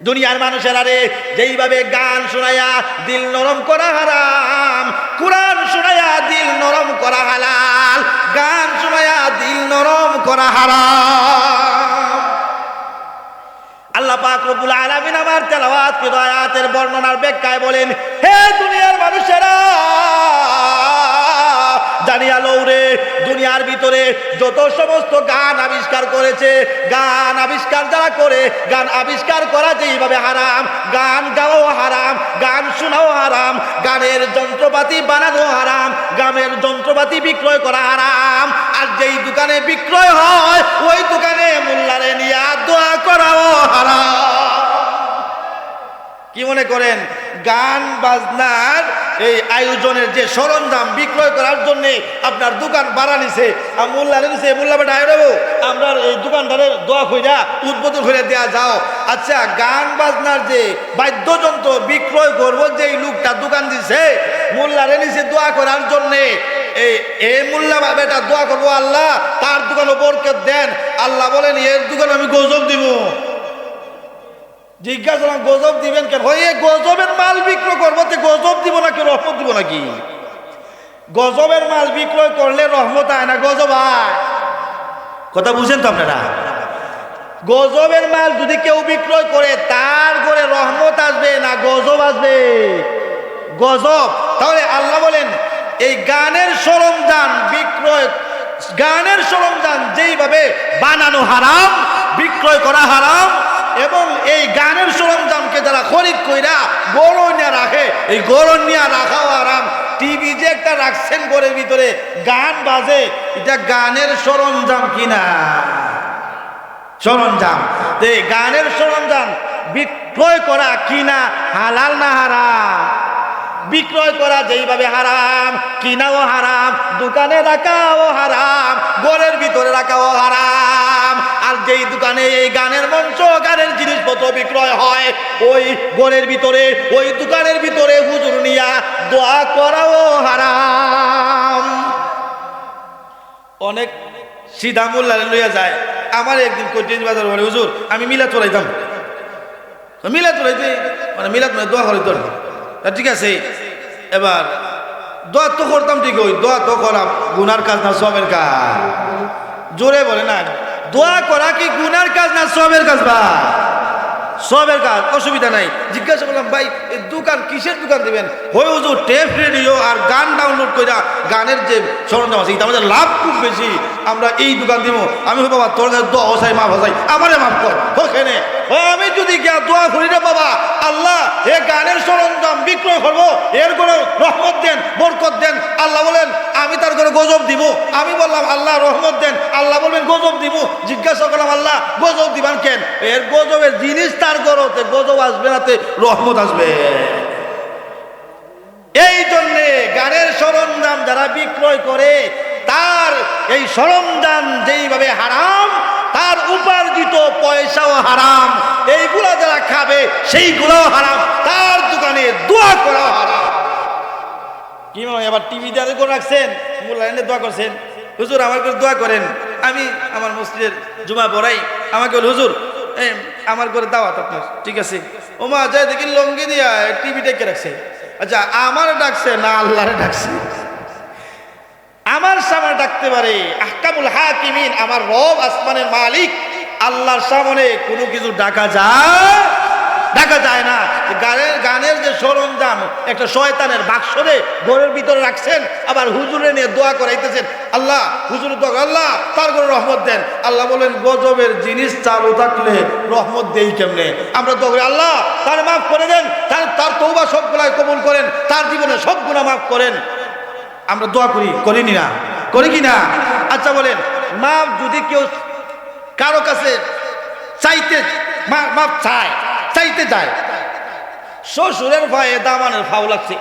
দুনিয়ার মানুষেরা রে যেইভাবে গান শোনায়া দিল নরম করা হারাম, কুরআন শোনায়া দিল নরম করা হালাল, গান শোনায়া দিল নরম করা হারাম। আল্লাহ পাক রব্বুল আলামিন আমার তেলাওয়াতকৃত আয়াতের বর্ণনার ব্যাখ্যায় বলেন, হে দুনিয়ার মানুষেরা জানিয়া লও রে, দুনিয়ার ভিতরে যত সমস্ত গান আবিষ্কার করেছে, গান আবিষ্কার যারা করে, গান আবিষ্কার করা যেইভাবে হারাম, গান গাওয়াও হারাম, গান শোনাও হারাম, গানের যন্ত্রপাতি বানানো হারাম, গানের যন্ত্রপাতি বিক্রয় করা হারাম। আর যেই দোকানে বিক্রয় হয় ওই দোকানে মোল্লারে নিয়ে দোয়া করাও হারাম। কি মনে করেন গান বাজনার এই আয়োজনের যে সরঞ্জাম বিক্রয় করার জন্য আপনার দোকান ভাড়া নিছে, মোল্লারে নিছে, মোল্লা বেটা আয়রবো আমরা এই দোকানদারের দোয়া কইরা উদ্বোধন করে দেয়া যাও। আচ্ছা, গান বাজনার যে বাদ্যযন্ত্র বিক্রয় করবো যেই লোকটা দোকান দিছে, মোল্লারে নিছে দোয়া করার জন্য, এই মোল্লা বেটা দোয়া করবো আল্লাহ তার দোকানে বরকত দেন। আল্লাহ বলেন এর দোকানে আমি গজব দিব। জিজ্ঞাসা গজব দিবেন কেন? গজবের মাল বিক্রয় করবো, গজব দিব নাকি রহমত দিব নাকি? গজবের মাল বিক্রয় করলে রহমত আয় না গজব আয়। কথা বুঝেন তো আপনারা? গজবের মাল যদি কেউ বিক্রয় করে তার ঘরে রহমত আসবে না গজব আসবে? গজব। তাহলে আল্লাহ বলেন এই গানের সরঞ্জাম বিক্রয়, গানের সরঞ্জাম যেইভাবে বানানো হারাম, বিক্রয় করা হারাম, এবং এই গানের সরঞ্জামকে যারা খরিদ কইরা গরু নিয়ে রাখে, এই গরু নিয়ে রাখাও হারাম। টিভি যে একটা রাখছেন ঘরের ভিতরে গান বাজে, এটা গানের সরঞ্জাম কিনা? সরঞ্জাম। এই গানের সরঞ্জাম বিক্রয় করা কিনা হালাল না হারাম? বিক্রয় করা যেইভাবে হারাম, কিনাও হারাম, দোকানে রাখাও হারাম, ঘরের ভিতরে রাখাও হারাম। আর যেই দোকানে এই গানের মঞ্চ, গানের জিনিসপত্র বিক্রয় হয়, ওই ঘরের ভিতরে, ওই দোকানের ভিতরে হুজুর নিয়া দোয়া করাও হারাম। অনেক সিধা মোল্লা লইয়া যায়। আমার একদিন কঠিন বাজার বলে, হুজুর আমি মিলাদ চলাইতাম, মিলাদ চলাইতে মানে মিলাদ মানে দোয়া করাইতাম। ঠিক আছে, এবার দোয়া তো করতাম, ঠিক ওই দোয়া তো করা গুনার কাজ না সবের কাজ? জোরে বলে না, দোয়া করা কি গুনার কাজ না সবের কাজ? বা সবের কাজ, অসুবিধা নাই। জিজ্ঞাসা করলাম ভাই এই দোকান কিসের দোকান দিবেন? হই হুজুর টেপ রেডিও আর গান ডাউনলোড করে গানের যে সরঞ্জাম আছে এটা আমাদের লাভ খুব বেশি, আমরা এই দোকান দিব। আমি বাবা তোর কাছে দোয়া হসাই মাফ হসাই, আমারে মাফ কর ওখানে। আমি যদি গিয়া দোয়া করি রে বাবা আল্লাহ এ গানের সরঞ্জাম বিক্রয় করবো, এর করে রহমত দেন, বরকত দেন, আল্লাহ বলেন আমি তার করে গজব দিব। আমি বললাম আল্লাহ রহমত দেন, আল্লাহ বলবেন গজব দিব। জিজ্ঞাসা করলাম আল্লাহ গজব দিবেন কেন? এর গজবের জিনিস তার গরতে গজব আসবে না, রহমত আসবে। এই জন্যে গানের সরঞ্জাম যারা বিক্রয় করে তার এই সরঞ্জাম যেইভাবে হারাম, তার উপার্জিত পয়সাও হারাম। এইগুলা যারা খাবে সেইগুলোও হারাম, তার দোকানে দোয়া করাও হারাম। কি মনে হয় আবার টিভি যাদের করে রাখছেন, মোল্লারে দোয়া করছেন, হুজুর আমার করে দোয়া করেন। আমি আমার মসজিদের জুমা পড়াই, আমাকে বল হুজুর আমার করে দাওয়াত আপনার, ঠিক আছে। ওমা যাই দেখি লঙ্গি দিয়া টিভি ডেকে রাখছে। আচ্ছা আমার ডাকছে না আল্লাহরে ডাকছে? আমার সামনে ডাকতে পারে আহকামুল হাকিমিন, আমার রব আসমানের মালিক আল্লাহর সামনে কোনো কিছু ডাকা যায়? ডাকা যায় না। গানের যে সরঞ্জাম একটা শয়তানের বাক্সরে ঘরের ভিতরে রাখছেন, আবার হুজুরে নিয়ে দোয়া করাইতেছেন, আল্লাহ হুজুরের দোয়া, আল্লাহ তার করে রহমত দেন। আল্লাহ বলেন গজবের জিনিস চালু থাকলে রহমত দেই কেমনে? আমরা দোয়া করি আল্লাহ তার মাফ করে দেন, তার তওবা সবগুলাই কবুল করেন, তার জীবনে সব গুনাহ মাফ করেন। আমরা দোয়া করিনি না? করি কি না? আচ্ছা বলেন, মাফ যদি কেউ কারো কাছে চাইতে মাফ চাইতে যায়, শ্বশুরের ভয়ে দামানের ফাও লাগছে,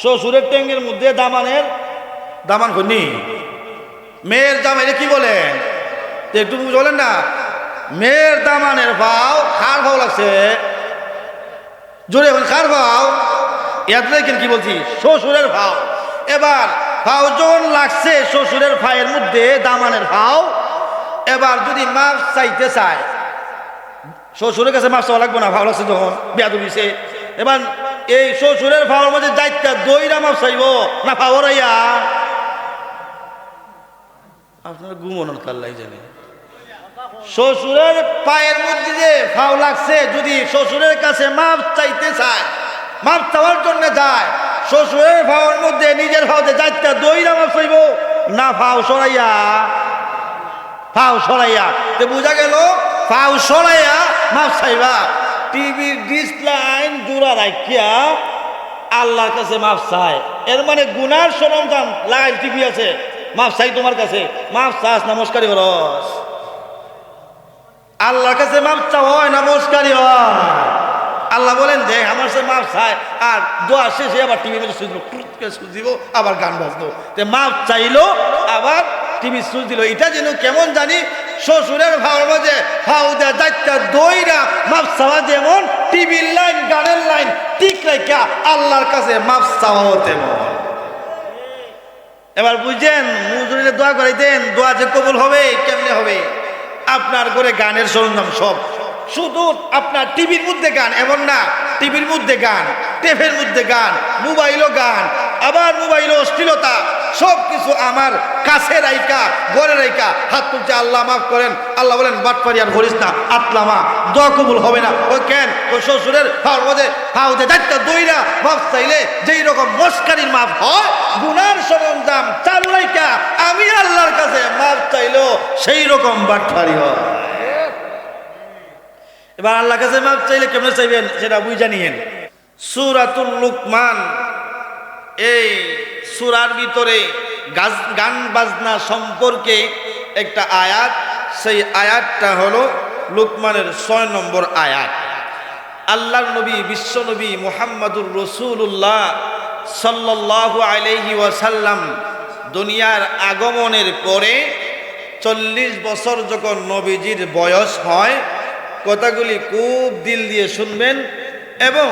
শ্বশুরের ট্যাঙ্গের মধ্যে দামান করি, মেয়ের জামাইরে কি বলেন একটু বলেন না, মেয়ের দামানের ফাও খার ফাও লাগছে, জোরে এখন খার ফাও এত দেখেন কি বলছি, শ্বশুরের ফাও। এবার ফাও যখন লাগছে শ্বশুরের ফায়ের মধ্যে দামানের ফাও, এবার যদি মাফ চাইতে চায় শ্বশুরের কাছে মাপ চাওয়া লাগবে না, ভালো লাগছে যখন বিয়া দিছে। এবার এই শ্বশুরের ভাওয়ার মধ্যে যাইতা দইরা মাপ চাইব না ফাওয়ারাইয়া? আপনার ঘুমানোর কাল্লাই জানে। শ্বশুরের পায়ের মধ্যে যে ফাও লাগছে, যদি শ্বশুরের কাছে মাপ চাইতে চায়, মাপ চাওয়ার জন্য যায়, শ্বশুরের ভাওয়ার মধ্যে নিজের ভাওতে যাইতা দইরা মাপ চাইব না ফাও সরাইয়া? ফাও সরাইয়া। তো বোঝা গেল ফাও সরাইয়া মাপ চাইবা। টিভির ডিশ লাইন জোড়া রাখিয়া আল্লাহর কাছে মাপ চায়, এর মানে গুনার সরঞ্জাম লাইন টিভি আছে, মাপ চাই তোমার কাছে, মাপ চাস নমস্কারী হরস। আল্লাহর কাছে মাপ চাওয়া হয় নমস্কারী হয়। আল্লাহ বলেন দেখ আমার সে মাপ চায়, আর দোয়া শেষে আবার টিভির মধ্যে সুইচ দিব, আবার গান বাজলো, মাপ চাইলো আবার টিভি সুইচ দিল। এটা যেন কেমন জানি শ্বশুরের ভাওয়ার মাঝে ফাউ দেয়া যাইতা দইরা মাপ চাওয়া যেমন, টিভির লাইন গানের লাইন ঠিক রেখা আল্লাহর কাছে মাপ চাওয়াও তেমন। এবার বুঝছেন মুজুরিরে দোয়া করাইতেন, দোয়া যে কবুল হবে কেমনে হবে? আপনার ঘরে গানের সরঞ্জাম সব, শুধু আপনার টিভির মধ্যে গান এমন না, টিভির মধ্যে গান, টেপের মধ্যে গান, মোবাইলও গান, আবার মোবাইলও অশ্লীলতা, সব কিছু আমার কাছে রাইকা ঘরে রাইকা হাত তুলছে আল্লাহ মাফ করেন। আল্লাহ বলেন বাটপারি আর করিস না, আতলামা দোয়া কবুল হবে না। ওই কেন ওই শ্বশুরের ফাওয়ার মধ্যে ফাও দে যাইতা দইরা মাফ চাইলে যেই রকম মস্কারির মাফ হয়, গুনার সরঞ্জাম চালু রাইকা আমি আল্লাহর কাছে মাফ চাইলো সেই রকম বাটপারি হয়। এবার আল্লাহর কাছে মাফ চাইলে কেমনে চাইবেন সেটা বুঝা নিয়েন। সূরাতুল লুকমান, এই সূরার ভিতরে গান বাজনা সম্পর্কে একটা আয়াত, সেই আয়াতটা হলো লুকমানের 6 নম্বর আয়াত। আল্লাহর নবী বিশ্ব নবী মুহাম্মদুর রাসূলুল্লাহ সাল্লাল্লাহু আলাইহি ওয়াসাল্লাম দুনিয়ার আগমনের পরে 40 বছর যখন নবীজির বয়স হয়, কথাগুলি খুব দিল দিয়ে শুনবেন এবং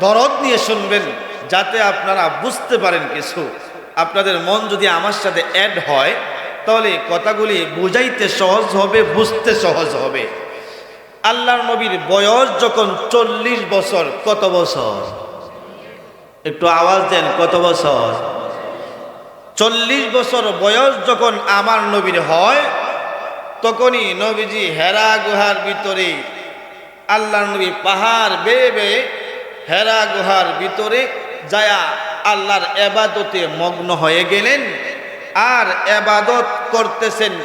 দরদ নিয়ে শুনবেন, যাতে আপনারা বুঝতে পারেন কিছু। আপনাদের মন যদি আমার সাথে অ্যাড হয় তাহলে কথাগুলি বুঝাইতে সহজ হবে, বুঝতে সহজ হবে। আল্লাহর নবীর বয়স যখন 40 বছর, কত বছর? একটু আওয়াজ দেন, কত বছর? 40 বছর বয়স যখন আমার নবীর হয়, তখনই নবীজি হেরা গুহার ভিতরে, আল্লাহর নবী পাহাড় বেয়ে বেয়ে হেরা গুহার ভিতরে যায়া আল্লাহর এবাদতে মগ্ন হয়ে গেলেন। আর এবাদত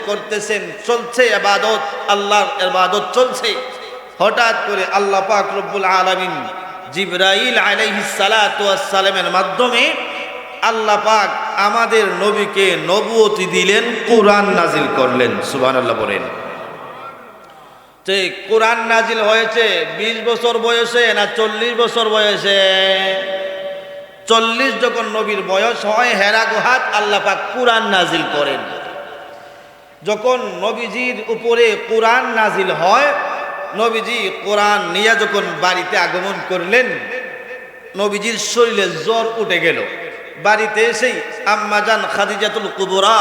করতেছেন, চলছে এবাদত, আল্লাহর এবাদত চলছে। হঠাৎ করে আল্লাহ পাক রব্বুল আলামিন জিবরাইল আলাইহিস সালাতু ওয়াস সালামের মাধ্যমে আল্লাহ পাক আমাদের নবীকে নবুয়তি দিলেন, কোরআন নাজিল করলেন। সুবহানাল্লাহ বলেন। যে কোরআন নাজিল হয়েছে 20 বছর বয়সে না 40 বছর বয়সে? 40 যখন নবীর বয়স হয়, হেরা গুহাত আল্লাহ পাক কোরআন নাজিল করেন। যখন নবীজির উপরে কোরআন নাজিল হয়, নবীজি কোরআন নিয়ে যখন বাড়িতে আগমন করলেন, নবীজির শরীরে জ্বর উঠে গেল। বাড়িতে এসেই আম্মাজান খাদিজাতুল কুবরা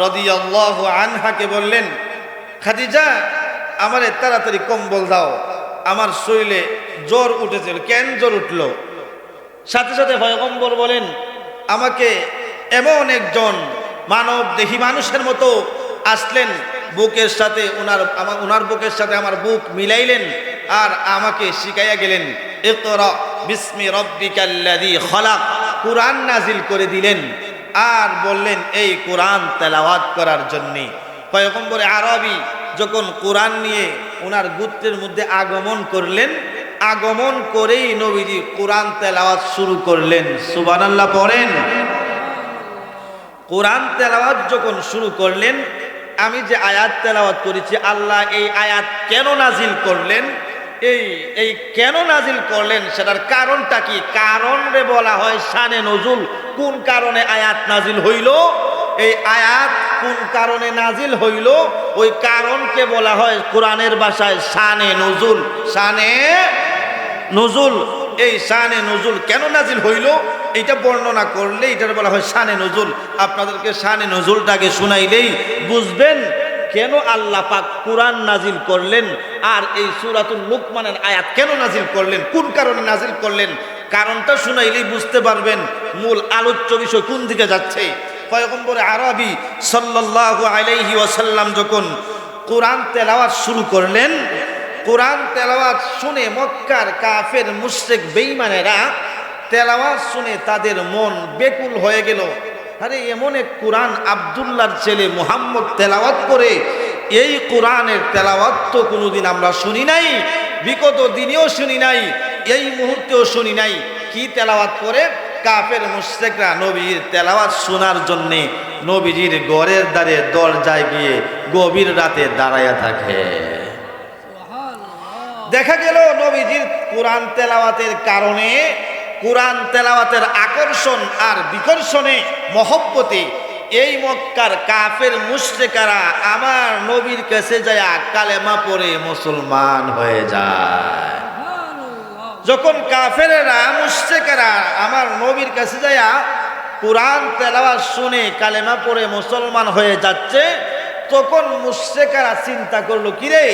রাদিয়াল্লাহু আনহাকে বললেন, খাদিজা আমারে তাড়াতাড়ি কম্বল দাও, আমার শরীরে জ্বর উঠেছে। কেন জ্বর উঠলো? সাথে সাথে পয়গম্বর বলেন, আমাকে এমন একজন মানব দেহি মানুষের মতো আসলেন, বুকের সাথে ওনার বুকের সাথে আমার বুক মিলাইলেন আর আমাকে শিখাইয়া গেলেন, ইকরা বিসমি রাব্বিকাল্লাযী খলাক, কোরআন নাজিল করে দিলেন। আর বললেন এই কোরআন তেলাওয়াত করার জন্য। পয়গম্বর আরবি যখন কোরআন নিয়ে ওনার গোত্রের মধ্যে আগমন করলেন, আগমন করেই নবীজি কোরআন তেলাওয়াত শুরু করলেন। সুবহানাল্লাহ পড়েন। কোরআন তেলাওয়াত যখন শুরু করলেন, আমি যে আয়াত তেলাওয়াত করেছি, আল্লাহ এই আয়াত কেন নাজিল করলেন, এই কেন নাজিল করলেন সেটার কারণটা কি? কারণে বলা হয় শানে নজুল। কোন কারণে আয়াত নাজিল হইল, এই আয়াত কোন কারণে নাজিল হইল, ওই কারণকে বলা হয় কোরআনের ভাষায় শানে নজুল। শানে নজুল, এই শানে নজুল কেন নাজিল হইল এটা বর্ণনা করলে এটার বলা হয় শানে নজুল। আপনাদেরকে শানে নজুলটাকে শুনাইলেই বুঝবেন কেন আল্লাহ পাক কুরআন নাজিল করলেন আর এই সূরাতুল লুকমানের আয়াত কেন নাজিল করলেন, কোন কারণে নাজিল করলেন, কারণটা শুনাইলেই বুঝতে পারবেন মূল আলোচ্য বিষয় কোন দিকে যাচ্ছে। পয়গম্বর আরবি সাল্লাল্লাহু আলাইহি ওয়াসাল্লাম যখন কোরআন তেলাওয়াত শুরু করলেন, কোরআন তেলাওয়াত শুনে মক্কার কাফের মুশরিক বেঈমানেরা তেলাওয়াত শুনে তাদের মন বেকুল হয়ে গেল। আরে এমন এক কোরআন আব্দুল্লাহর ছেলে মুহাম্মদ তেলাওয়াত করে, এই কোরআনের তেলাওয়াত তো কোনোদিন আমরা শুনি নাই, বিগত দিনেও শুনি নাই, এই মুহূর্তেও শুনি নাই। কি তেলাওয়াত করে? কাফের মুশরিকরা নবীর তেলাওয়াত শোনার জন্যে নবীজির ঘরের দ্বারে দরজায় গিয়ে গভীর রাতে দাঁড়ায়া থাকে। দেখা গেল নবীজির কোরআন তেলাওয়াতের কারণে, কোরআন তেলাওয়াতের আকর্ষণ আর বিকর্ষণে মহব্বতে এই মক্কার কাফের মুশরিকারা আমার নবীর কাছে যায় কালেমা পড়ে মুসলমান হয়ে যায়। যখন কাফেরেরা মুশরিকেরা আমার নবীর কাছে যায় কোরআন তেলাওয়াত শুনে কালেমা পড়ে মুসলমান হয়ে যাচ্ছে, তখন মুশরিকেরা চিন্তা করলো, কিরে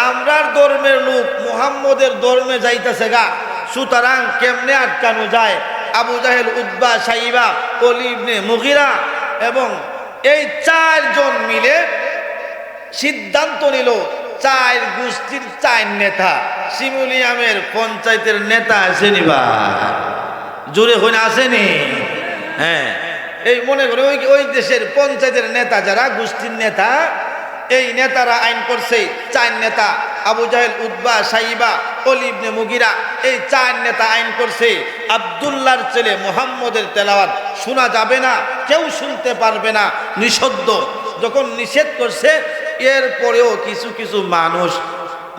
আমরার ধর্মের লোক মুহাম্মদের ধর্মে যাইতেছে গা, সুতরাং কেমনে আটকানো যায়। আবু জাহেল, উতবা, সাইবা, ওলীদ ইবনে মুগীরা এবং এই চারজন মিলে সিদ্ধান্ত নিল, চার গোষ্ঠীর চার নেতা, শিমুলিয়ামের পঞ্চায়েতের নেতা আসেনি বা জোরে হইনা আসেনি, হ্যাঁ এই মনে করে ওই দেশের পঞ্চায়েতের নেতা যারা গোষ্ঠীর নেতা, এই নেতারা আইন করছে, চার নেতা আবু জাহেল, উতবা, সাইবা, ওলীদ ইবনে মুগীরা, এই চার নেতা আইন করছে আব্দুল্লাহর ছেলে মুহাম্মদের তেলাওয়াত শোনা যাবে না, কেউ শুনতে পারবে না, নিষিদ্ধ। যখন নিষেধ করছে, এরপরেও কিছু কিছু মানুষ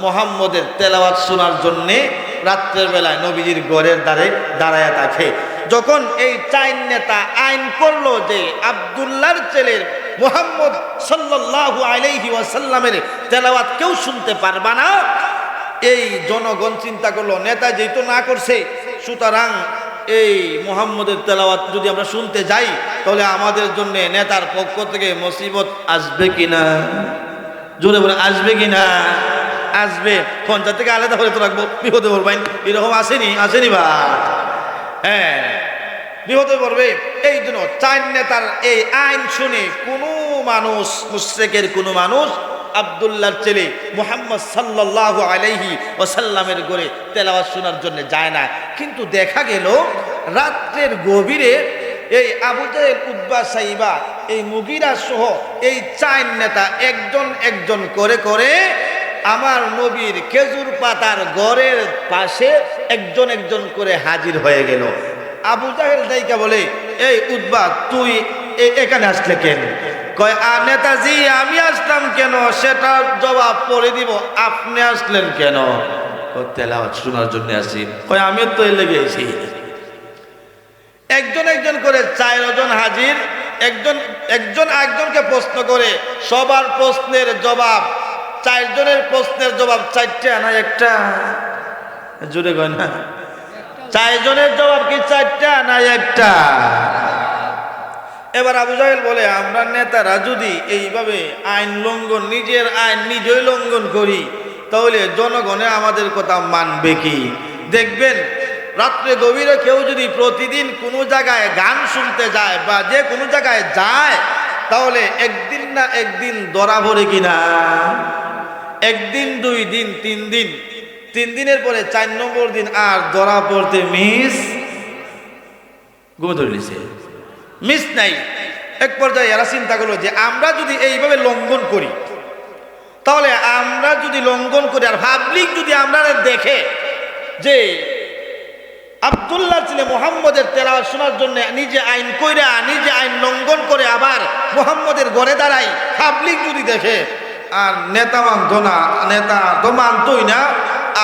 মুহাম্মদের তেলাওয়াত শোনার জন্যে রাত্রের বেলায় নবীজির ঘরের দ্বারে দাঁড়ায় থাকে। যখন এই চার নেতা আইন করলো যে আব্দুল্লাহর ছেলের মুহাম্মদ সাল্লাল্লাহু আলাইহি ওয়াসাল্লামের তেলাওয়াত কেউ শুনতে পারবা না, এই জনগণ চিন্তা করলো নেতা যেহেতু না করছে, সুতরাং এই মুহাম্মদের তেলাওয়াত যদি আমরা শুনতে যাই তাহলে আমাদের জন্য নেতার পক্ষ থেকে মুসিবত আসবে কিনা, জোরে বলে আসবে কিনা, আসবে, পঞ্চায়েত থেকে আলাদা করে তো রাখবো, বিপদে পড়বেন, এরকম আসেনি বা হ্যাঁ বিপদে পড়বে। এই জন্য চার নেতার এই আইন শুনে কোনো মানুষ, মুশরিকের কোনো মানুষ আব্দুল্লাহর ছেলে মুহাম্মদ সাল্লাল্লাহু আলাইহি ওয়াসাল্লামের ঘরে তেলাওয়াত শোনার জন্য যায় না। কিন্তু দেখা গেল রাত্রের গভীরে এই আবু জাহেল, উতবা, সাইবা, এই মুগীরা সহ এই চার নেতা একজন একজন করে করে আমার নবীর খেজুর পাতার ঘরের পাশে একজন একজন করে হাজির হয়ে গেল। আবু জাহেল দাইকা বলে, এই উতবা তুই এখানে আসলে কেন? কয় নেতাজি আমি আসলাম কেন সেটার জবাব পরে দিব, আপনি আসলেন কেন? তেলাওয়াত শোনার জন্য আসি। কয় আমি তো লেগে এসেছি। একজন একজন করে চারজন হাজির, একজন একজনকে প্রশ্ন করে, সবার প্রশ্নের জবাব, চারজনের প্রশ্নের জবাব চারটা না একটা, জুড়ে কয় না, চারজনের জবাব কি চারটা না একটা? এবার আবু জাহেল বলে, আমরা নেতারা যদি এইভাবে আইন লঙ্ঘন, নিজের আইন নিজেই লঙ্ঘন করি তাহলে জনগণে আমাদের কথা মানবে কি? দেখবেন রাত্রে গভীরে কেউ যদি প্রতিদিন কোনো জায়গায় গান শুনতে যায় বা যে কোনো জায়গায় যায় তাহলে একদিন না একদিন ধরা পড়ে কিনা, একদিন, দুই দিন, তিন দিনের পরে 4 নম্বর দিন আর ধরা পড়তে মিস নাই। এক পর্যায়ে এরা চিন্তা করলো যে আমরা যদি এইভাবে লঙ্ঘন করি, তাহলে আমরা যদি লঙ্ঘন করি আর পাবলিক যদি আমরা দেখে যে আব্দুল্লাহর ছেলে মুহাম্মদের তেলাওয়াত শোনার জন্য নিজে আইন কইরা, নিজে আইন লঙ্ঘন করে আবার মুহাম্মদের ঘরে দাঁড়াই, পাবলিক যদি দেখে, আর নেতা মানত না, নেতা তো মানতই না,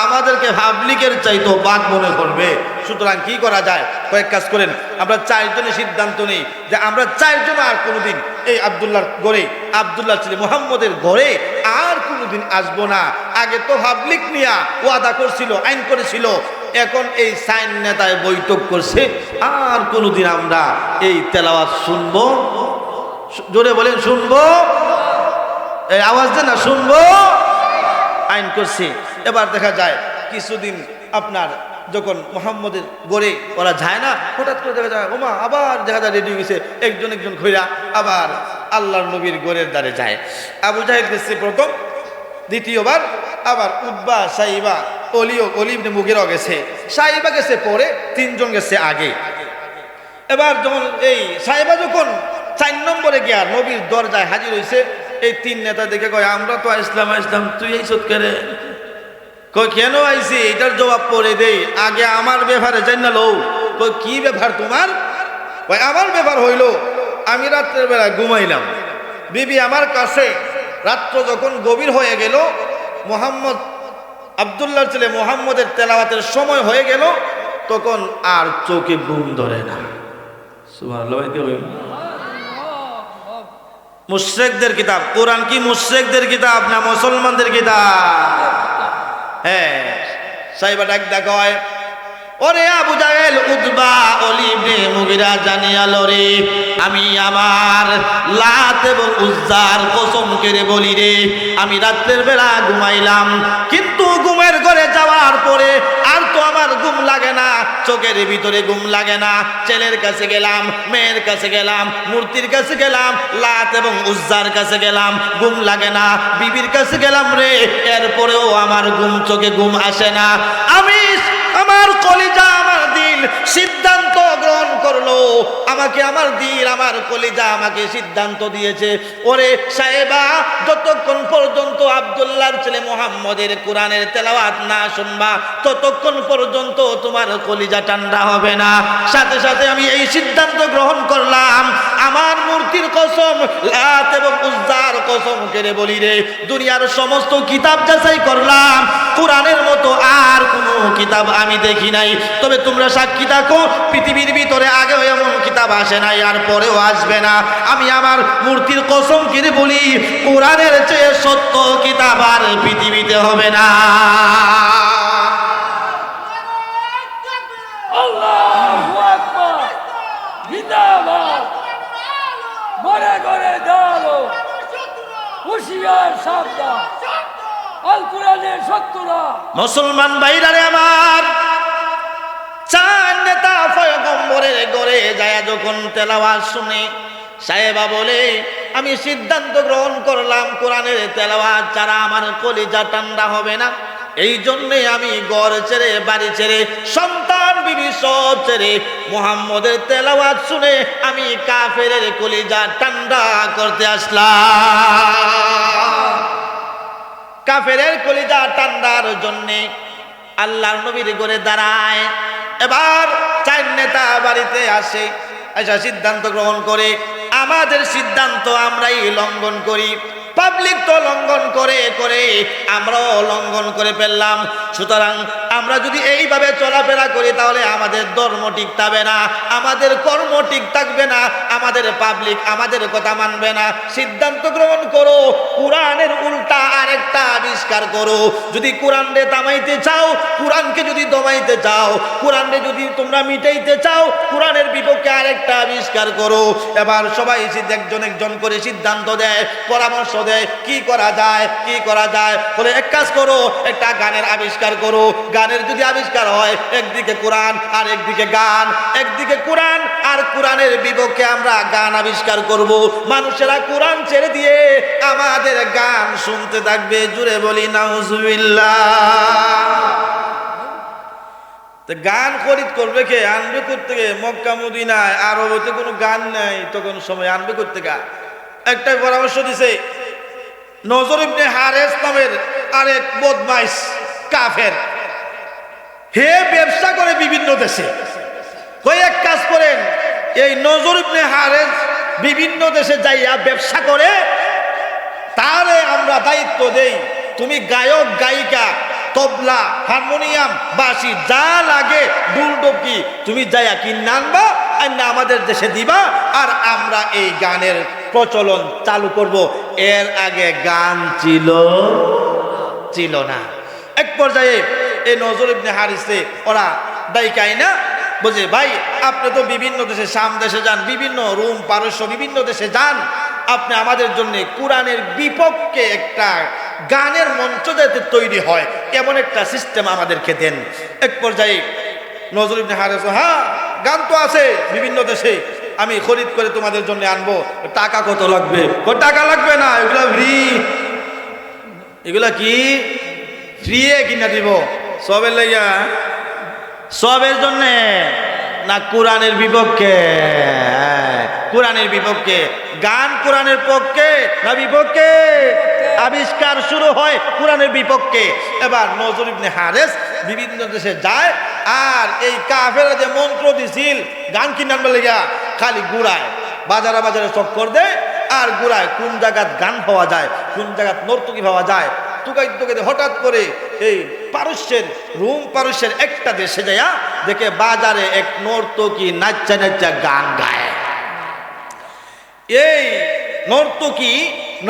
আমাদেরকে পাবলিকের চাইতো বাদ মনে করবে। সুতরাং কি করা যায়? কয়েক কাজ করেন, আমরা চারজনে সিদ্ধান্ত নেই যে আমরা চারজন আর কোনোদিন এই আব্দুল্লাহর ঘরে, আব্দুল্লাহর ছেলে মুহাম্মদের ঘরে আর কোনোদিন আসবো না। আগে তো পাবলিক নিয়া ওয়াদা করছিল, আইন করেছিল, এখন এই সাইন নেতায় বৈঠক করছে, আর কোনোদিন আমরা এই তেলাওয়াত শুনবো, জোরে বলেন শুনবো। এই আওয়াজ দেন না, শুনবো আইন করছে। এবার দেখা যায় কিছুদিন আপনার যখন মোহাম্মদের গড়ে ওরা যায় না, হঠাৎ করে দেখা যায় ওমা আবার দেখা যায় রেডি গেছে একজন একজন খইরা আবার আল্লাহর নবীর গড়ের দ্বারে যায়। আবু জাহেল গেছে প্রথম, দ্বিতীয়বার আবার উতবা সাইবা অলিব মুগিরাও গেছে, সাইবা গেছে পরে, তিনজন গেছে আগে। এবার যখন এই সাইবা যখন 4 নম্বরে গিয়া নবীর দরজায় হাজির হয়েছে, এই 3 নেতা দেখে কয় আমরা তো ইসলাম তুই এই সৎকারে কই কেন আইছি এটার জবাব পরে দেই, আগে আমার ব্যাপারে জান না লও। কই কি ব্যাপার তোমার? কই আমার ব্যাপার হইল আমি রাত্রের বেলা ঘুমাইলাম, বিবি আমার কাছে রাত্র যখন গভীর হয়ে গেল, মোহাম্মদ আব্দুল্লাহর ছেলে মোহাম্মদের তেলাওয়াতের সময় হয়ে গেল, তখন আর চোখে ঘুম ধরে না। সুবহানাল্লাহ। মুশরিকদের কিতাব কোরআন কি মুশরিকদের কিতাব না মুসলমানদের কিতাব? হ্যাঁ, সাইবা ডাক দেখায়, ওরে আবু জাহেল উতবা অলিব মুগিরা জানিয়ালো রে, আমি আমার লাত এবং উজ্জার কসম করে বলি রে, আমি রাত্রের বেলা ঘুমাইলাম, কিন্তু ঘুমের ঘরে যাওয়ার পরে আর তো আমার ঘুম লাগে না, চোখের ভিতরে ঘুম লাগে না। ছেলের কাছে গেলাম, মেয়ের কাছে গেলাম, মূর্তির কাছে গেলাম, লাত এবং উজ্জার কাছে গেলাম, ঘুম লাগে না। বিবির কাছে গেলাম রে, এরপরেও আমার চোখে ঘুম আসে না। আমার কলিজা আমার দিল সিদ্ধান্ত গ্রহণ করলো, আমাকে আমার দিল আমার কলিজা আমাকে সিদ্ধান্ত দিয়েছে, ওরে সাহেবা যতক্ষণ পর্যন্ত আব্দুল্লাহর ছেলে মোহাম্মদের কোরআনের তেলাওয়াত না শুনবা, ততক্ষণ পর্যন্ত তোমার কলিজা ঠান্ডা হবে না। সাথে সাথে আমি এই সিদ্ধান্ত গ্রহণ করলাম, আমার মূর্তির কসম, লাত এবং উজ্জার কসম করে বলি রে, দুনিয়ার সমস্ত কিতাব যাচাই করলাম, কোরআনের মতো আর কোনো কিতাব আমি দেখি নাই। তবে তোমরা সাক্ষী থাকো, পৃথিবীর ভিতরে আগেও এমন কিতাব আসে নাই, আর পরেও আসবে না। আমি আমার মূর্তির কসম করে বলি, কোরআনের চেয়ে সত্য কিতাব আর পৃথিবীতে হবে না। আল্লাহু আকবার। জিন্দাবাদ। ঘরে ঘরে দাঁড়ালো, হুঁশিয়ার সাবধান, আল কোরআনের সত্যরা। মুসলমান ভাইরারে আমার, 4 নেতা পয়গম্বরের ঘরে যায় যখন তেলাওয়াত শুনে, সাহেবা বলে আমি সিদ্ধান্ত গ্রহণ করলাম, কোরআনের তেলাওয়াত ছাড়া আমার কলিজা ঠান্ডা হবে না। এই জন্যে আমি ঘর ছেড়ে, বাড়ি ছেড়ে, সন্তান বিবি সব ছেড়ে মুহাম্মদের তেলাওয়াত শুনে আমি কাফেরের কলিজা ঠান্ডা করতে আসলাম। কাফেরের কলিজা ঠান্ডার জন্যে আল্লাহর নবীর ঘরে দাঁড়ায়। এবার 4 নেতা বাড়িতে আসে, এসে সিদ্ধান্ত গ্রহণ করে, আমাদের সিদ্ধান্ত আমরাই লঙ্ঘন করি, পাবলিক তো লঙ্ঘন করে করে আমরাও লঙ্ঘন করে ফেললাম। সুতরাং আমরা যদি এইভাবে চলাফেরা করি তাহলে আমাদের ধর্ম ঠিক থাকবে না, আমাদের কর্ম ঠিক থাকবে না, আমাদের পাবলিক আমাদের কথা মানবে না। সিদ্ধান্ত গ্রহণ করো, কোরআনের উল্টা আরেকটা আবিষ্কার করো। যদি কোরআনকে থামাইতে চাও, কোরআনকে যদি দমাইতে চাও, কোরআনকে যদি তোমরা মিটাইতে চাও, কোরআনের বিপক্ষে আরেকটা আবিষ্কার করো। এবার সবাই একজন একজন করে সিদ্ধান্ত দেয়, পরামর্শ দেয়, কি করা যায়, কি করা যায়। বলে এক কাজ করো, একটা গানের আবিষ্কার করো। গানের যদি আবিষ্কার হয়, একদিকে কোরআন আর একদিকে গান, একদিকে কোরআন আর কোরআনের বিপক্ষে আমরা গান আবিষ্কার করব। মানুষেরা কোরআন ছেড়ে দিয়ে আমাদের গান শুনতে থাকবে। জুড়ে বলি নাউজুবিল্লাহ। গান খরিদ করবে কে, আনবে করতে গে? মক্কা মদিনায় আরবতে কোনো গান নাই, তখন সময় আনবে করতে গা। একটা পরামর্শ দিছে, নজর ইবনে হারেস নামের আরেক বদমাইশ কাফের, হে ব্যবসা করে বিভিন্ন দেশে। কই এক কাজ করেন, এই নজর ইবনে হারেস বিভিন্ন দেশে যাইয়া ব্যবসা করে, তাহলে আমরা দায়িত্ব দেই, তুমি গায়ক গায়িকা, তবলা, হারমোনিয়াম, বাঁশি যা লাগে, দুলডুকি তুমি যাইয়া কিনে আনবা, আর না আমাদের দেশে দিবা, আর আমরা এই গানের প্রচলন চালু করব। এর আগে গান ছিল না। এক পর্যায়ে এই নজর ইবনে হারিসে ওরা দায়িকাই না বলছে, ভাই আপনি তো বিভিন্ন দেশে, শাম দেশে যান, বিভিন্ন রোম পারস্য বিভিন্ন দেশে যান, আপনি আমাদের জন্য কোরআনের বিপক্ষে একটা গানের মঞ্চ যাতে তৈরি হয় এমন একটা সিস্টেম আমাদেরকে দেন। এক পর্যায়ে নজরুল ইবনে হারিস, হ্যাঁ গান তো আছে বিভিন্ন দেশে, আমি খরিদ করে তোমাদের জন্য আনবো, টাকা কত লাগবে? টাকা লাগবে না, এগুলো ফ্রি। এগুলা কি ফ্রি কিনা দিব? সবের লাইয়া, সবের জন্য না কোরআনের বিপক্ষে? কোরআনের বিপক্ষে। গান কোরআনের পক্ষে না বিপক্ষে? আবিষ্কার শুরু হয় কোরআনের বিপক্ষে। এবার নজরুল ইবনে হারিস বিভিন্ন দেশে যায়, আর এই কাফেররা যে মন্ত্র দিছিল গান কিনার লেগা, খালি গুড়ায় বাজারে বাজারে চক্কর দেয়, আর গুড়ায় কোন জায়গাত গান পাওয়া যায়, কোন জায়গাত নর্তকী পাওয়া যায়। হঠাৎ করে এই পারস্যের, রোম পারস্যের একটা দেশে যায়, দেখে বাজারে এক নর্তকী নাচ্চা নাচ্চা গান গায়। এই নর্তকী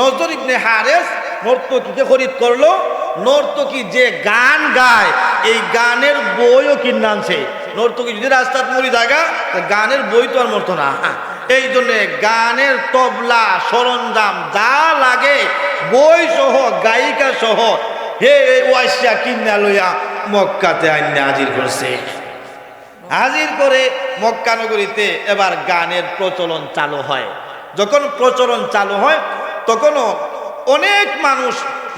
নজরুল ইবনে হারিস নর্তকীকে খরিদ করলো। নর্তকী যে গান গায় এই গানের বইও কিনে আনছে। নর্তকী যদি রাস্তাত মরি জায়গা, গানের বই তো আর মরতো না। এই জন্য গানের তবলা সরঞ্জাম যা লাগে বই সহ গায়িকা সহ হে ওয়াইসা কিনা লইয়া মক্কাতে আইনে হাজির করছে। হাজির করে মক্কা নগরীতে এবার গানের প্রচলন চালু হয়। যখন প্রচলন চালু হয় তখনও অনেক মানুষ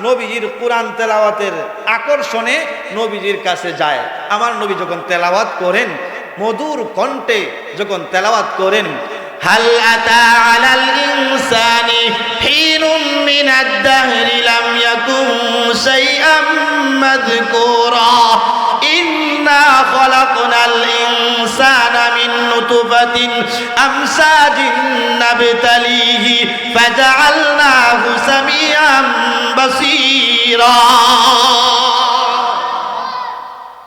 নবীজির কোরআন তেলাওয়াতের আকর্ষণে নবীজির কাছে যায়। আমার নবী যখন তেলাওয়াত করেন, মধুর কণ্ঠে যখন তেলাওয়াত করেন, হাল আতা আলাল ইনসানি হিনুম মিনাদ দাহরি লাম ইয়াকুন শাইআম মাযকুরা ইন্না খালাকনাল ইনসানা মিন নুতফাতিন আমসাজিন নাবতালিহি ফাজআলনাহু সামিআম বাসীরা।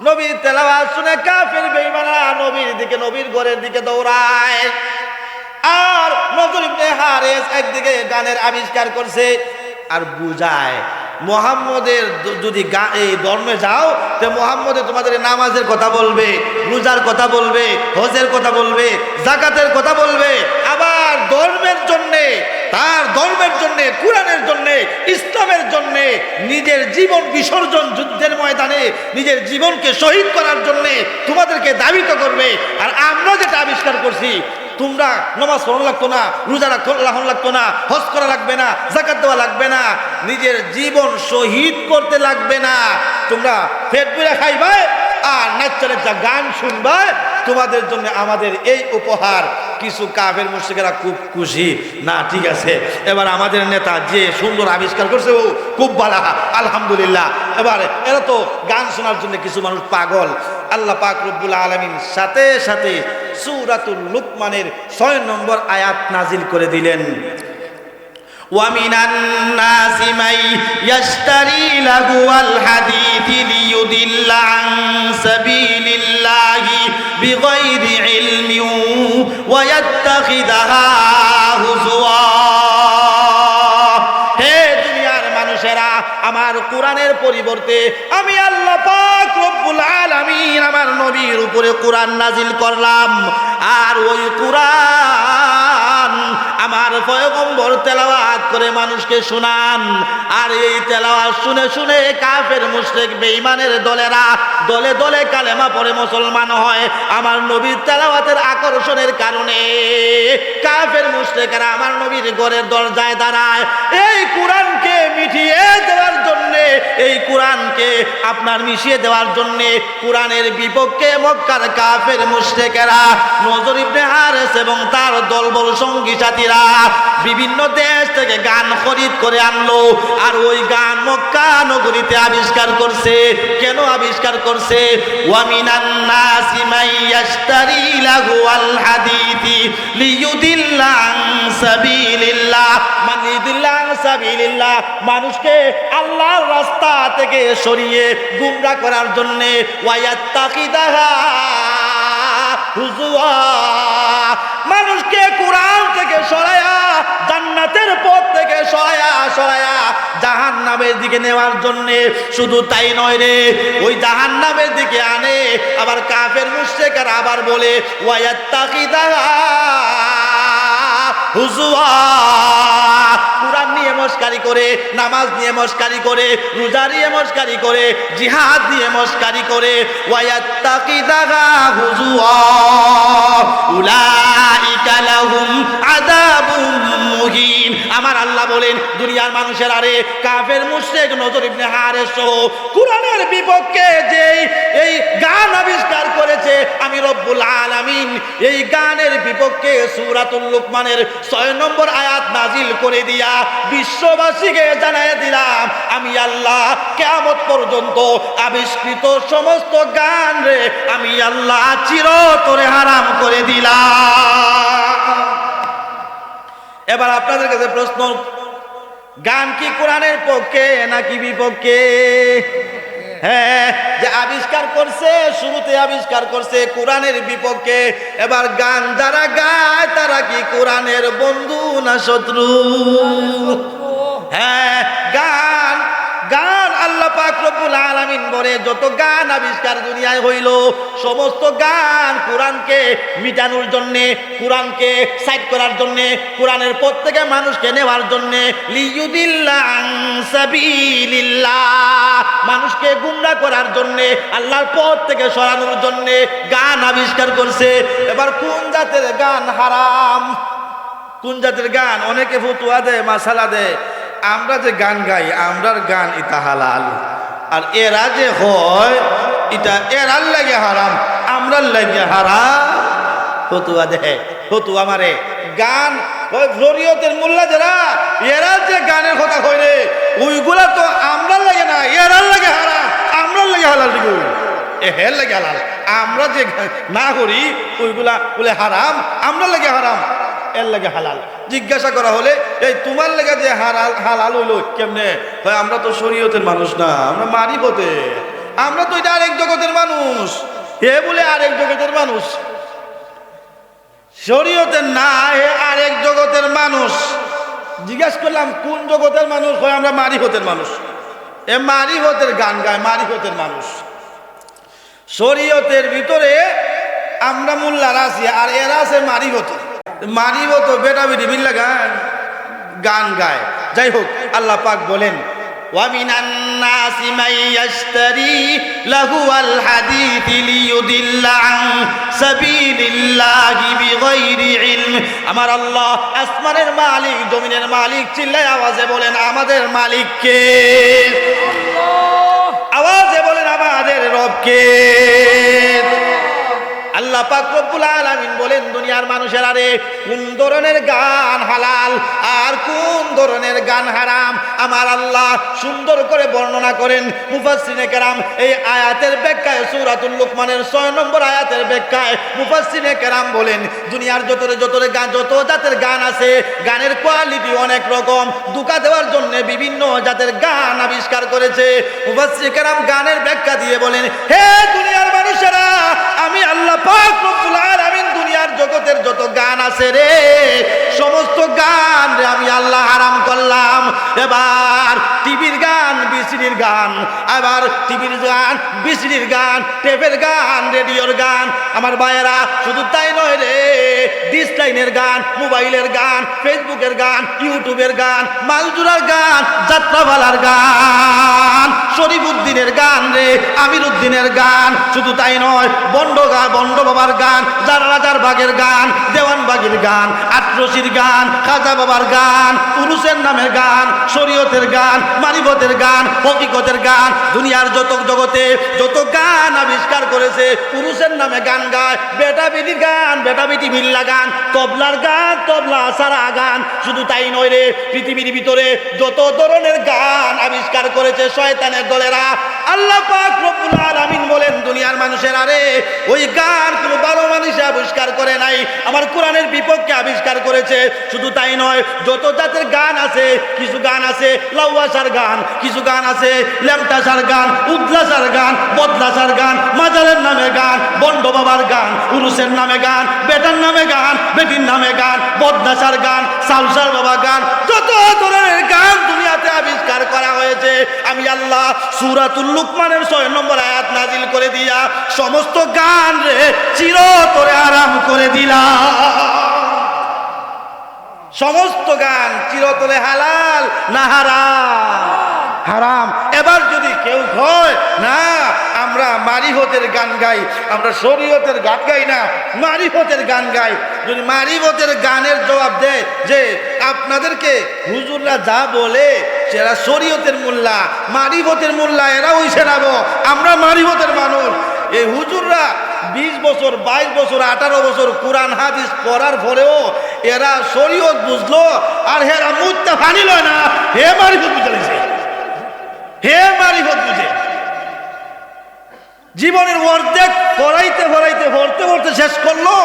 নবীর তেলাওয়াত শুনে কাফের বেঈমানরা নবীর দিকে, নবীর ঘরের দিকে দৌড়ায়। আর নজরুল ইবনে হারিস একদিকে গানের আবিষ্কার করছে আর বুঝায়, মুহাম্মদের যদি এই ধর্মে যাও তো মুহাম্মদে তোমাদের নামাজের কথা বলবে, রোজার কথা বলবে, হজের কথা বলবে, যাকাতের কথা বলবে। আবার ধর্মের জন্যে, তার ধর্মের জন্যে, কোরআনের জন্যে, ইসলামের জন্যে নিজের জীবন বিসর্জন, যুদ্ধের ময়দানে নিজের জীবনকে শহীদ করার জন্যে তোমাদেরকে দাবিত করবে। আর আমরা যেটা আবিষ্কার করছি, তোমরা নামাজ পড়া লাগতো না, রোজা রাখা লাগতো না, হজ করা লাগবে না, যাকাত দেওয়া লাগবে না, নিজের জীবন শহীদ করতে লাগবে না, তোমরা পেট পুরা খাইবে আর নাচ্চা নাচ্চা গান শুনবে। তোমাদের জন্য আমাদের এই উপহার। কিছু কাফের মুশরিকেরা খুব খুশি, না ঠিক আছে, এবার আমাদের নেতা যে সুন্দর আবিষ্কার করছে ও খুব ভালো, আলহামদুলিল্লাহ। এবার এরা তো গান শোনার জন্য কিছু মানুষ পাগল। আল্লাহ পাক রব্বুল আলামিন সাথে সাথে সূরাতুল লুকমানের 6 নম্বর আয়াত নাজিল করে দিলেন, وَمِنَ النَّاسِ مَن يَشْتَرِي لَهْوَ الْحَدِيثِ لِيُضِلَّ عَن سَبِيلِ اللَّهِ بِغَيْرِ عِلْمٍ وَيَتَّخِذَهَا هُزُوًا। হে দুনিয়ার মানুষেরা, আমার কোরআনের পরিবর্তে আমি আল্লাহ পাক রব্বুল আলামিন আমার নবীর উপরে কোরআন নাজিল করলাম। আর ওই কোরআন আমার পয়গম্বর তেলাওয়াত করে মানুষকে শোনান। আর এই তেলাওয়াত শুনে শুনে কাফের মুশরিক বেঈমানের দলেরা দলে দলে কালেমা পড়ে মুসলমান হয়। আমার নবীর তেলাওয়াতের আকর্ষণের কারণে কাফের মুশরিকরা আমার নবীর ঘরের দরজায় দাঁড়ায় এই কোরআনকে মিটিয়ে দেওয়ার জন্য, এই কোরআনকে আপনার মিশিয়ে দেওয়ার জন্য। কোরআনের বিপক্ষে মক্কার কাফের মুশরিকেরা নজরুল ইবনে হারিস এবং তার দলবল সঙ্গী সাথীরা বিভিন্ন দেশ থেকে গান খরিদ করে আনলো। আর ওই গান মক্কা নগরীতে আবিষ্কার করছে। কেন আবিষ্কার করছে? ওয়ামিনান নাসি মান ইয়াশতারি লাহুল হাদিথি লিয়ুদিল্লা আন সাবিলিল্লাহ, মানে ইউদিল্লা আন সাবিলিল্লাহ, মানুষকে আল্লাহর রাস্তা থেকে সরিয়ে গুমরাহ করার জন্য। ওয়ায়াত্তাকিদাহা হুজুয়া, মানুষকে কোরআন থেকে সরায়া, জান্নাতের পথ থেকে সরায়া জাহান্নামের দিকে নেওয়ার জন্য। শুধু তাই নয় রে, ওই জাহান্নামের দিকে আনে। আবার কাফের মুশরিকরা আবার বলে ওয়ায়াত্তাকিদাহা হুজুয়া। কুরআন নিয়ে মস্কারি করে, নামাজ নিয়ে মস্কারি করে, রোজা নিয়ে মস্কারি করে, জিহাদ নিয়ে মস্কারি করে, ওয়ায়াত্তাকিযা হুজুয়া উলাইকা লাহুম আযাবুম মুহিন। আমার আল্লাহ বলেন দুনিয়ার মানুষের আরে কাফের মুশরিক নজর ইবনে হারেস সহ কুরআনের বিপক্ষে যে এই গান আবিষ্কার করেছে, আমি রব্বুল আলামিন এই গানের বিপক্ষে সূরাতুল লুকমানের 6 নম্বর আয়াত নাজিল করে দিয়া বিশ্ববাসীকে জানায় দিলাম, আমি আল্লাহ কিয়ামত পর্যন্ত আবিষ্কৃত সমস্ত গান রে আমি আল্লাহ চিরতরে হারাম করে দিলাম। এবার আপনাদের কাছে প্রশ্ন, গান কি কোরআনের পক্ষে নাকি বিপক্ষে? হ্যাঁ, যে আবিষ্কার করছে শুরুতে আবিষ্কার করছে কোরআনের বিপক্ষে। এবার গান যারা গায় তারা কি কোরআনের বন্ধু না শত্রু? হ্যাঁ, গান গান আল্লাহ পাক রব্বুল আলামিন বলে যত গান আবিষ্কার দুনিয়ায় হইল সমস্ত গান কোরআনকে মিটানোর জন্য, কোরআনকে সাইড করার জন্য, কোরআনের পথ থেকে মানুষকে নেওয়ার জন্য, লিইউদিল্লা আন সাবিলিল্লাহ, মানুষকে গুমরাহ করার জন্য, আল্লাহর পথ থেকে সরানোর জন্য গান আবিষ্কার করছে। এবার কোন জাতের গান হারাম, কোন জাতের গান? অনেকে ফতোয়া দেয়, মাসালা দেয়, আমরা যে গান গাই আমরার গান এটা হালাল, আর এরা যে হয় এটা এরার লাগে হারাম, আমরার লাগে হারাম। ফতুয়া দেয়, ফতুয়া মারে। গান শরীয়তের মোল্লা যারা, এরা যে গানের কথা কয় রে ওইগুলা তো আমরার লাগে না, এরার লাগে হারাম, আমরার লাগে হালাল। দিকে এ হের লাগে হালাল, আমরা যে না করি ওইগুলা বলে হারাম, আমরার লাগে হারাম, এর লাগে হালাল। জিজ্ঞাসা করা হলে এই তোমার লেগে যে হালাল হইল কেমনে? হয় আমরা তো শরীয়তের মানুষ না, আমরা মারিফতে, আমরা তো এটা আরেক জগতের মানুষ। হে বলে আরেক জগতের মানুষ, শরীয়তের না, হে আরেক জগতের মানুষ। জিজ্ঞাসা করলাম কোন জগতের মানুষ? হয় আমরা মারিফতের মানুষ। এ মারিফতের গান গায়, মারিফতের মানুষ। শরীয়তের ভিতরে আমরা মোল্লারা আছি আর এরা আছে মারিফতে। মারিফত বেটা বেটি মিল্লা গান গান গায়। যাই হোক, আল্লাহ পাক বলেন ওয়ামিনান নাসি মান ইয়াশতারি লাহুয়াল হাদিথি লিয়ুদিল্লা আন সাবিলিল্লাহি বিগাইরি ইলম। আমার আল্লাহ আসমানের মালিক, জমিনের মালিক, চিল্লায় আওয়াজে বলেন আমাদের মালিক কে? আওয়াজে বলেন আমাদের রব কে? আল্লাহ পাক রব্বুল আলামিন বলেন দুনিয়ার মানুষের আরে কোন ধরনের গান হালাল আর কোন ধরনের গান হারাম আমার আল্লাহ সুন্দর করে বর্ণনা করেন। মুফাসসিরে কেরাম এই আয়াতের ব্যাখ্যায় সূরাতুল লুকমানের 6 নম্বর আয়াতের ব্যাখ্যায় মুফাসসিরে কেরাম বলেন দুনিয়ার যত গান, যত জাতের গান আছে, গানের কোয়ালিটি অনেক রকম, ধোঁকা দেওয়ার জন্য বিভিন্ন জাতের গান আবিষ্কার করেছে। মুফাসসিরে কেরাম গানের ব্যাখ্যা দিয়ে বলেন, হে দুনিয়ার মানুষেরা, আমি আল্লাহ পাক রব্বুল আলামিন দুনিয়ার জগতের যত গান আছে রে সমস্ত গান রে আমি আল্লাহ হারাম করলাম। এবার টিভির গান, বিসিডির গান, আবার টিভির গান, বিসিডির গান, টেপের গান, রেডিওর গান, আমার ভাইয়েরা শুধু তাই নয় রে, ডিসলাইনের গান, মোবাইলের গান, ফেসবুকের গান, ইউটিউবের গান, মালজুরার গান, যাত্রাপালার গান, শরীফুদ্দিনের গান রে, আমির উদ্দিনের গান, শুধু তাই নয় বন্ড বাবার গান, রাজার বাগের গান, দেওয়ান বাগের গান, আটরশির গান, খাজা বাবার গান, পুরুষের নামের গান, শরীয়তের গান, মারিফতের গান, হকিকতের গান, দুনিয়ার যত জগতে যত গান আবিষ্কার করেছে পুরুষের নামে গান গায়, বেটা বেটির গান, বেটা বেটি মিল্লা গান, তবলার গান, তবলা সারা গান, শুধু তাই নয় রে, পৃথিবীর ভিতরে যত ধরনের গান আবিষ্কার করেছে শয়তানের দলেরা, আল্লাহ পাক রব্বুল আলামিন বলেন দুনিয়ার মানুষের আরে ওই গান কোনো ভালো মানুষ আবিষ্কার করে নাই, আমার কোরআনের বিপক্ষে আবিষ্কার করেছে। শুধু তাই নয়, যত জাতের গান আছে, কিছু গান আছে লাউয়াসার গান, কিছু গান আছে ল্যামটাসার গান, উদলাসার গান, বদলাসার গান, মাজারের নামে গান, বন্ড বাবার গান, উরুসের নামে গান, বেটার নামে গান, বেটির নামে গান, বদলাসার গান, সালসার বাবা গান, যত ধরনের গান দুনিয়াতে আবিষ্কার করা হয়েছে আমি আল্লাহ সূরাতুল লুকমানের 6 নম্বর আয়াত নাজিল করে দিয়া সমস্ত গান রে চিরতরে আরাম করে দিলাম। সমস্ত গান চিরতরে হালাল না হারাম? হারাম। এবার যদি কেউ কয় না আমরা মারিফতের গান গাই, আমরা শরীয়তের গান গাই না, মারিফতের গান গাই, যদি মারিফতের গানের জবাব দেয় যে আপনাদেরকে হুজুররা যা বলে সেরা শরীয়তের মোল্লা, মারিফতের মোল্লা, এরা হইছে না, আমরা মারিফতের মানুষ। এই হুজুররা 20 বছর 22 বছর 18 বছর কোরআন হাদিস পড়ার পরেও এরা শরীয়ত বুঝলো আর হেরা মুত্তা ফানি লয় না, হে মারিফত বুঝাইছে, হে মারিফত বুঝে। জীবনের অর্ধেক পড়াইতে পড়াইতে পড়তে পড়তে শেষ করলো,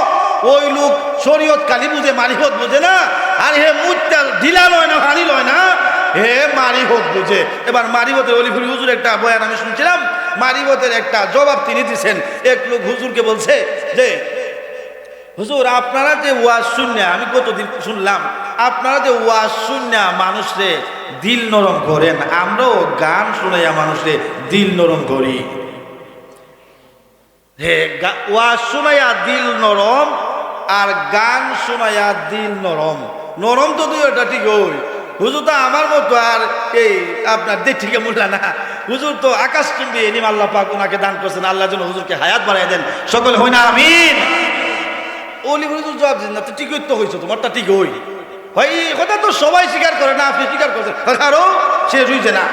ওই লোক শরীয়ত কালি বুঝে, মারিফত বুঝে না, আর হে মুত্তা ঢিলা লয় না, ফানি লয় না, হে মারিফত বুঝে। এবার মারিফতের অলিফুল হুজুর একটা বয়ান আমি শুনছিলাম, মারিফতের একটা জবাব তিনি দিচ্ছেন। এক লোক হুজুরকে বলছে যে হুজুর আপনারা যে ওয়াজ শুননা, আমি কতদিন শুনলাম, আপনারা যে ওয়াজ শুননা মানুষরে দিল নরম করেন, আমরাও গান শুনাইয়া মানুষরে দিল নরম করি। হে ওয়াজ শুনাইয়া দিল নরম আর গান শুনাইয়া দিল নরম, নরম তো দুইটা ঠিক ওই। হুজুর তো আমার মতো আর এই আপনার দেখে মোল্লা না, হুজুর তো আকাশ চুম্বি এনিম আল্লাহ পাক ওনাকে দান করছেন, আল্লাহ যেন হুজুরকে হায়াত বাড়াই দেন, সকলে হই না আমিন। ওলি হুজুর জবাব দিন না, তো ঠিকই তো হয়েছে, তোমারটা ঠিক হই হয়, কথা তো সবাই স্বীকার করে না, আপনি স্বীকার করছেন, আরো সে হইছে না।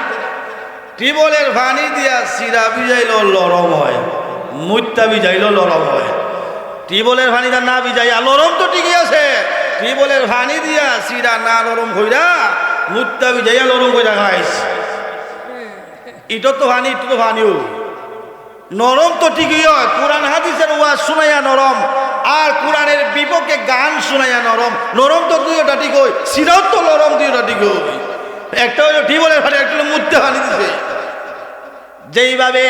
টিবলের পানি দিয়া সিরা ভিজাইল লরম হয়, মুত্তা ভিজাইল লরম হয়। টিবলের পানি দা না ভিজাইয়া লরম তো ঠিকই আছে, টিবলের পানি দিয়া সিরা না লরম হইরা মুত্তা ভিজাইয়া লরম হইরা খাইস, এটা তো পানি, এটা তো পানিও নরম তো ঠিকই হয়। কোরআন হাদিসের ওয়াজ শুনাইয়া নরম আর কোরআনের বিপক্ষে গান শুনাইয়া নরম, নরম তো দুইটা ঠিক হয়, সিরাও তো নরম দুইটা ঠিক হয়। একটা হলো টিবলের পানি, একটা হলো মুত্তা পানি দিছে। যেইভাবে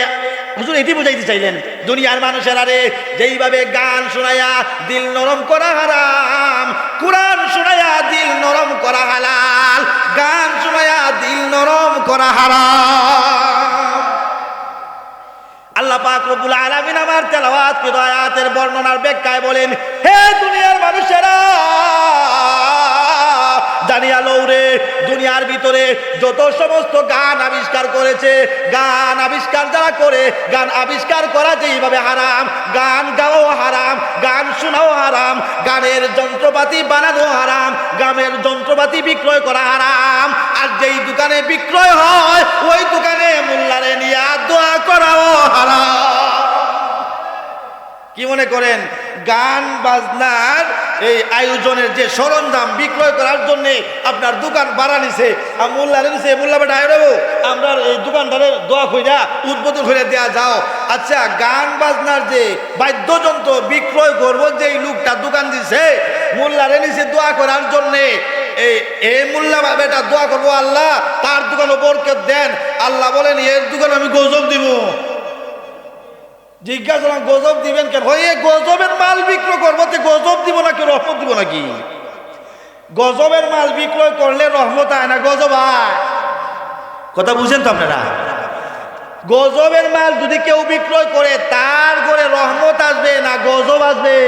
হুজুর এটি বুঝাইতে চাইলেন দুনিয়ার মানুষের আরে যেইভাবে গান শোনাইয়া দিল নরম করা হারাম, কোরআন শোনাইয়া দিল নরম করা হালাল, গান শোনাইয়া দিল নরম করা হারাম। আল্লাহ পাক রব্বুল আলামিন আমার তেলাওয়াত কৃত আয়াতের বর্ণনার ব্যাখ্যায় বলেন, হে দুনিয়ার মানুষেরা জানিয়া লৌরে, দুনিয়ার ভিতরে যত সমস্ত গান আবিষ্কার করেছে, গান আবিষ্কার যারা করে, গান আবিষ্কার করা যেইভাবে হারাম, গান গাওয়াও হারাম, গান শোনাও হারাম, গানের যন্ত্রপাতি বানানো হারাম, গানের যন্ত্রপাতি বিক্রয় করা হারাম, আর যেই দোকানে বিক্রয় হয় ওই দোকানে মোল্লারে নিয়ে দোয়া করাও হারাম। কি মনে করেন গান বাজনার এই আয়োজনের যে সরঞ্জাম বিক্রয় করার জন্য আপনার দোকান ভাড়া নিছে, মোল্লারে নিছে, মোল্লা বেটা আয়ো আমরা এই দোকানদারের দোয়া কইরা উদ্বোধন করে দেয়া যাও। আচ্ছা গান বাজনার যে বাদ্যযন্ত্র বিক্রয় করবো যে লোকটা দোকান দিছে, মোল্লারে নিছে দোয়া করার জন্যে, এই মোল্লা বেটা দোয়া করবো আল্লাহ তার দোকানে বরকত দেন, আল্লাহ বলেন এর দোকান আমি গজব দিব। জিজ্ঞাসা গজব দিবেন কেন? ওই গজবের মাল বিক্রয় করবো, গজব দিব নাকি রহমত দিব নাকি? গজবের মাল বিক্রয় করলে রহমত আয় না গজব আয়, কথা বুঝেন তো আপনারা? গজবের মাল যদি কেউ বিক্রয় করে তার ঘরে রহমত আসবে না গজব আসবে?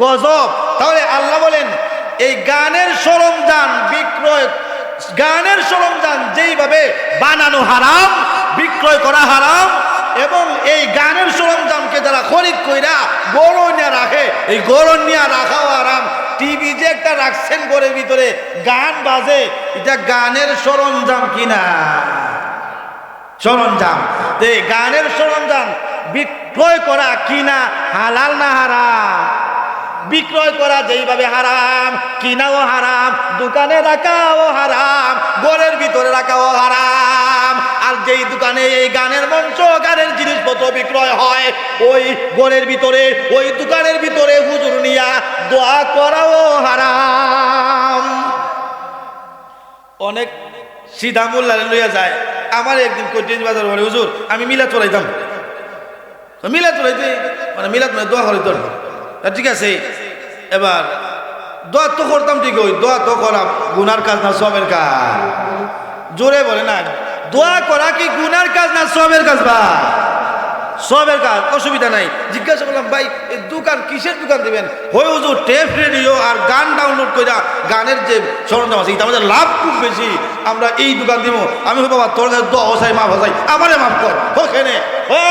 গজব। তাহলে আল্লাহ বলেন এই গানের সরঞ্জাম বিক্রয়, গানের সরঞ্জাম যেইভাবে বানানো হারাম, বিক্রয় করা হারাম, এবং এই গানের সরঞ্জামকে যারা খরিদ কইরা গরনিয়া রাখে, এই গরনিয়া রাখাও আরাম। টিভি যে একটা রাখছেন ঘরের ভিতরে গান বাজে, এটা গানের সরঞ্জাম কিনা? সরঞ্জাম। এই গানের সরঞ্জাম বিক্রয় করা কিনা হালাল না হারাম? বিক্রয় করা যেইভাবে হারাম, কিনাও হারাম, দোকানে রাখাও হারাম, ঘরের ভিতরে রাখাও হারাম। আর যেই দোকানে এই গানের মঞ্চ, গানের জিনিসপত্র বিক্রয় হয়, ওই ঘরের ভিতরে, ওই দোকানের ভিতরে হুজুর নিয়া দোয়া করাও হারাম। অনেক সিধা মোল্লারে লইয়া যায়। আমার একদিন কৈটেজ বাজার বলে হুজুর আমি মিলাদ চড়াইতাম, মিলাদ চড়াইতে মানে মিলাদ মানে দোয়া করাইত, ঠিক আছে। এবার দোয়া তো করতাম ঠিক, ওই দোয়া তো করা গুনার কাজ না সবের কাজ? জোরে বলে না, দোয়া করা কি গুনার কাজ না সবের কাজ? বা সবের কাজ, অসুবিধা নাই। জিজ্ঞাসা করলাম ভাই এই দোকান কিসের দোকান দিবেন? হয় হুজুর টেপ রেডিও আর গান ডাউনলোড করে গানের যে সরঞ্জাম আছে এটা আমাদের লাভ খুব বেশি, আমরা এই দোকান দিব। আমি বাবা তোর কাছে দোয়া হসাই মাফ হসাই আমারে মাফ কর ওখানে।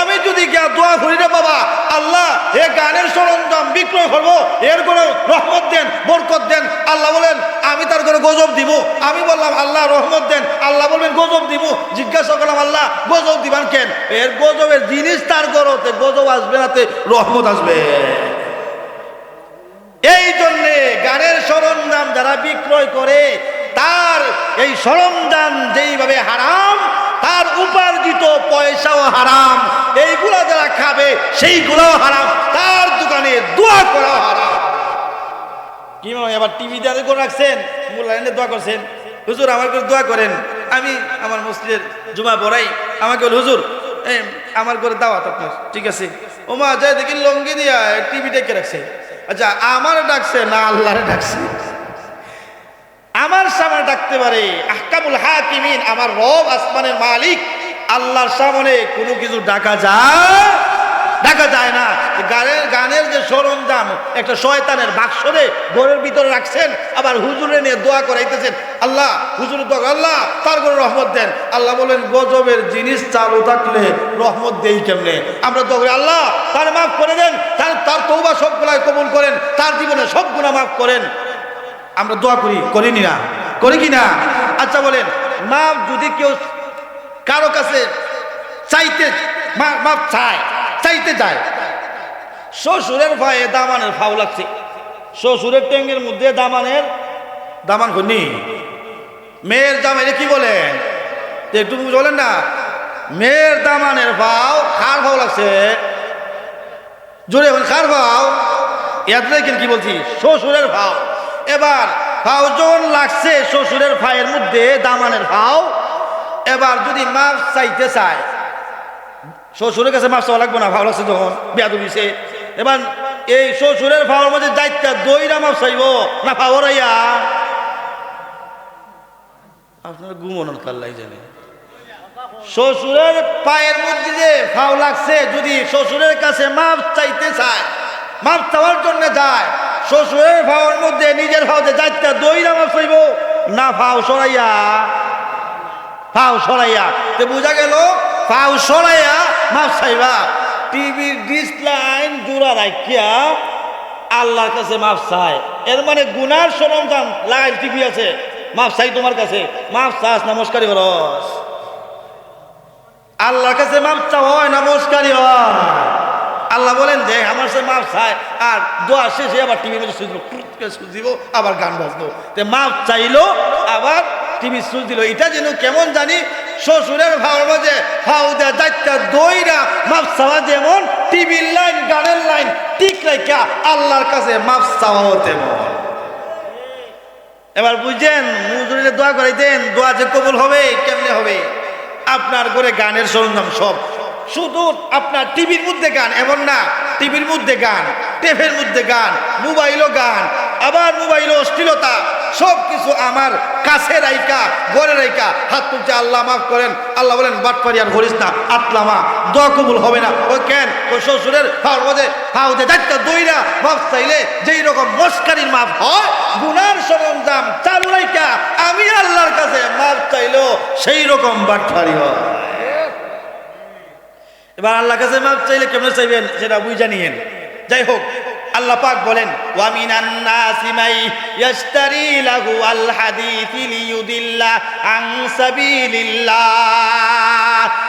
আমি যদি গিয়া দোয়া করি রে বাবা আল্লাহ এ গানের সরঞ্জাম বিক্রয় করবো, এর করে রহমত দেন বরকত দেন। আল্লাহ বলেন আমি তার করে গজব দিব। আমি বললাম আল্লাহ রহমত দেন, আল্লাহ বলবেন গজব দিব। জিজ্ঞাসা করলাম আল্লাহ গজব দিবেন কেন? এর গজবের জিনিস তার গরতে গজব আসবে নাতে রহমত আসবে। এই জন্যে গানের সরঞ্জাম যারা বিক্রয় করে তার এই সরঞ্জাম যেইভাবে হারাম, তার উপার্জিত পয়সাও হারাম। এইগুলা যারা খাবে সেইগুলাও হারাম, তার দোকানে দোয়া করাও হারাম। কি মনে হয় এবার টিভি দিয়ে করে রাখছেন, মূল্যায়নে দোয়া করছেন, হুজুর আমার করে দোয়া করেন। আমি আমার মসজিদের জুমা পড়াই, আমাকে বল হুজুর আমার করে দাওয়াত আপনার, ঠিক আছে। ওমা যায় দেখি লঙ্গি দিয়া টিভি ডেকে রাখছে। আচ্ছা আমার ডাকছে না আল্লাহরে ডাকছে? আমার সামনে ডাকতে পারে আহকামুল হাকিমিন, আমার রব আসমানের মালিক আল্লাহর সামনে কোনো কিছু ডাকা যায়? ডাকা যায় না। গানের যে সরঞ্জাম একটা শয়তানের বাক্সরে ঘরের ভিতরে রাখছেন, আবার হুজুরে নিয়ে দোয়া করাইতেছেন আল্লাহ হুজুরের দোয়া আল্লাহ তার করে রহমত দেন। আল্লাহ বলেন গজবের জিনিস চালু থাকলে রহমত দেই কেমনে? আমরা দোয়া করি আল্লাহ তার মাফ করে দেন, তার তওবা সবগুলাই কবুল করেন, তার জীবনে সব গুনাহ মাফ করেন। আমরা দোয়া করি, করিনি না? করি কি না? আচ্ছা বলেন মাফ যদি কেউ কারো কাছে চাইতে মাফ চাইতে যায়, শ্বশুরের ভাইয়ে দামানের ফাউ লাগছে, শ্বশুরের ট্যাঙ্গের মধ্যে দামান করি, মেয়ের জামাইরে কি বলেন একটু বলেন না, মেয়ের দামানের ফাউ খার ফাউ লাগছে, জোরে এখন খার ফাউ ইয়াদ রেখেন কি বলছি, শ্বশুরের ফাউ। এবার ফাউ যখন লাগছে শ্বশুরের ভাইয়ের মধ্যে দামানের ফাউ, এবার যদি মাফ চাইতে চায়, শ্বশুরের কাছে মাফ চাওয়া লাগবে না, ভাও লাগছে যখন বিয়াদু দিছে। এবার এই শ্বশুরের ভাওয়ার মধ্যে যাইতে দইরা মাফ চাইব না ফাওয়ারাইয়া? আপনার ঘুমোনোর কাল্লাই জানে। শ্বশুরের পায়ের মধ্যে যে ফাও লাগছে, যদি শ্বশুরের কাছে মাফ চাইতে চায়, মাফ চাওয়ার জন্য যায়, শ্বশুরের ভাওয়ার মধ্যে নিজের ভাও যে যাইতে দইরা মাফ চাইব না ফাও সরাইয়া? ফাও সরাইয়া। তো বোঝা গেল ফাও সরাইয়া মাফ চাইবা। টিভির ডিসলাইন জোড়া রাখিয়া আল্লাহর কাছে মাফ চায়, এর মানে গুনার সরঞ্জাম লাইন টিভি আছে, মাফ চাই তোমার কাছে, মাফ চাস না মস্কারি করস? আল্লাহর কাছে মাফ চাওয়া হয় না মস্কারি হয়? আল্লাহ বলেন যে আমার সাথে মাফ চায়, আর দোয়া শেষে আবার টিভির মধ্যে সুইচ দিব, আবার গান বাজলো, মাফ চাইলো আবার টিভি সুইচ দিল। এটা যেন কেমন জানি শ্বশুরের ভাওয়ার মাঝে ফাউ দেয়া যাইতা দইরা মাফ চাওয়া যেমন, টিভির লাইন গানের লাইন ঠিক রাখা আল্লাহর কাছে মাফ চাওয়াও তেমন। এবার বুঝছেন হুজুরে দোয়া করাইতেন, দোয়া যে কবুল হবে কেমনে হবে? আপনার ঘরে গানের সরঞ্জাম সব, শুধু আপনার টিভির মধ্যে গান এমন না, টিভির মধ্যে গান, টেপের মধ্যে গান, মোবাইলও গান, আবার মোবাইলও অশ্লীলতা, সব কিছু আমার কাছে রাইকা ঘরে রাইকা হাত তুলছে আল্লাহ মাফ করেন। আল্লাহ বলেন বাটপারি আর করিস না, আতলামা দোয়া কবুল হবে না। ও কেন? ও শ্বশুরের ফাউদে যাইতে দইরা মাফ চাইলে যেই রকম মস্কারির মাফ হয়, গুনার সরঞ্জাম চালু রাইকা আমি আল্লাহর কাছে মাফ চাইলেও সেই রকম বাটপারি হয়। এবার আল্লাহর কাছে মাফ চাইলে কেমন চাইবেন সেটা বুঝা নিয়েন। যাই হোক, আল্লাহ পাক বলেন ওয়া মিনান নাসি মাই ইয়াশতারি লাহু আল হাদিস লিয়ুদিল্লা আন সাবিলিল্লাহ।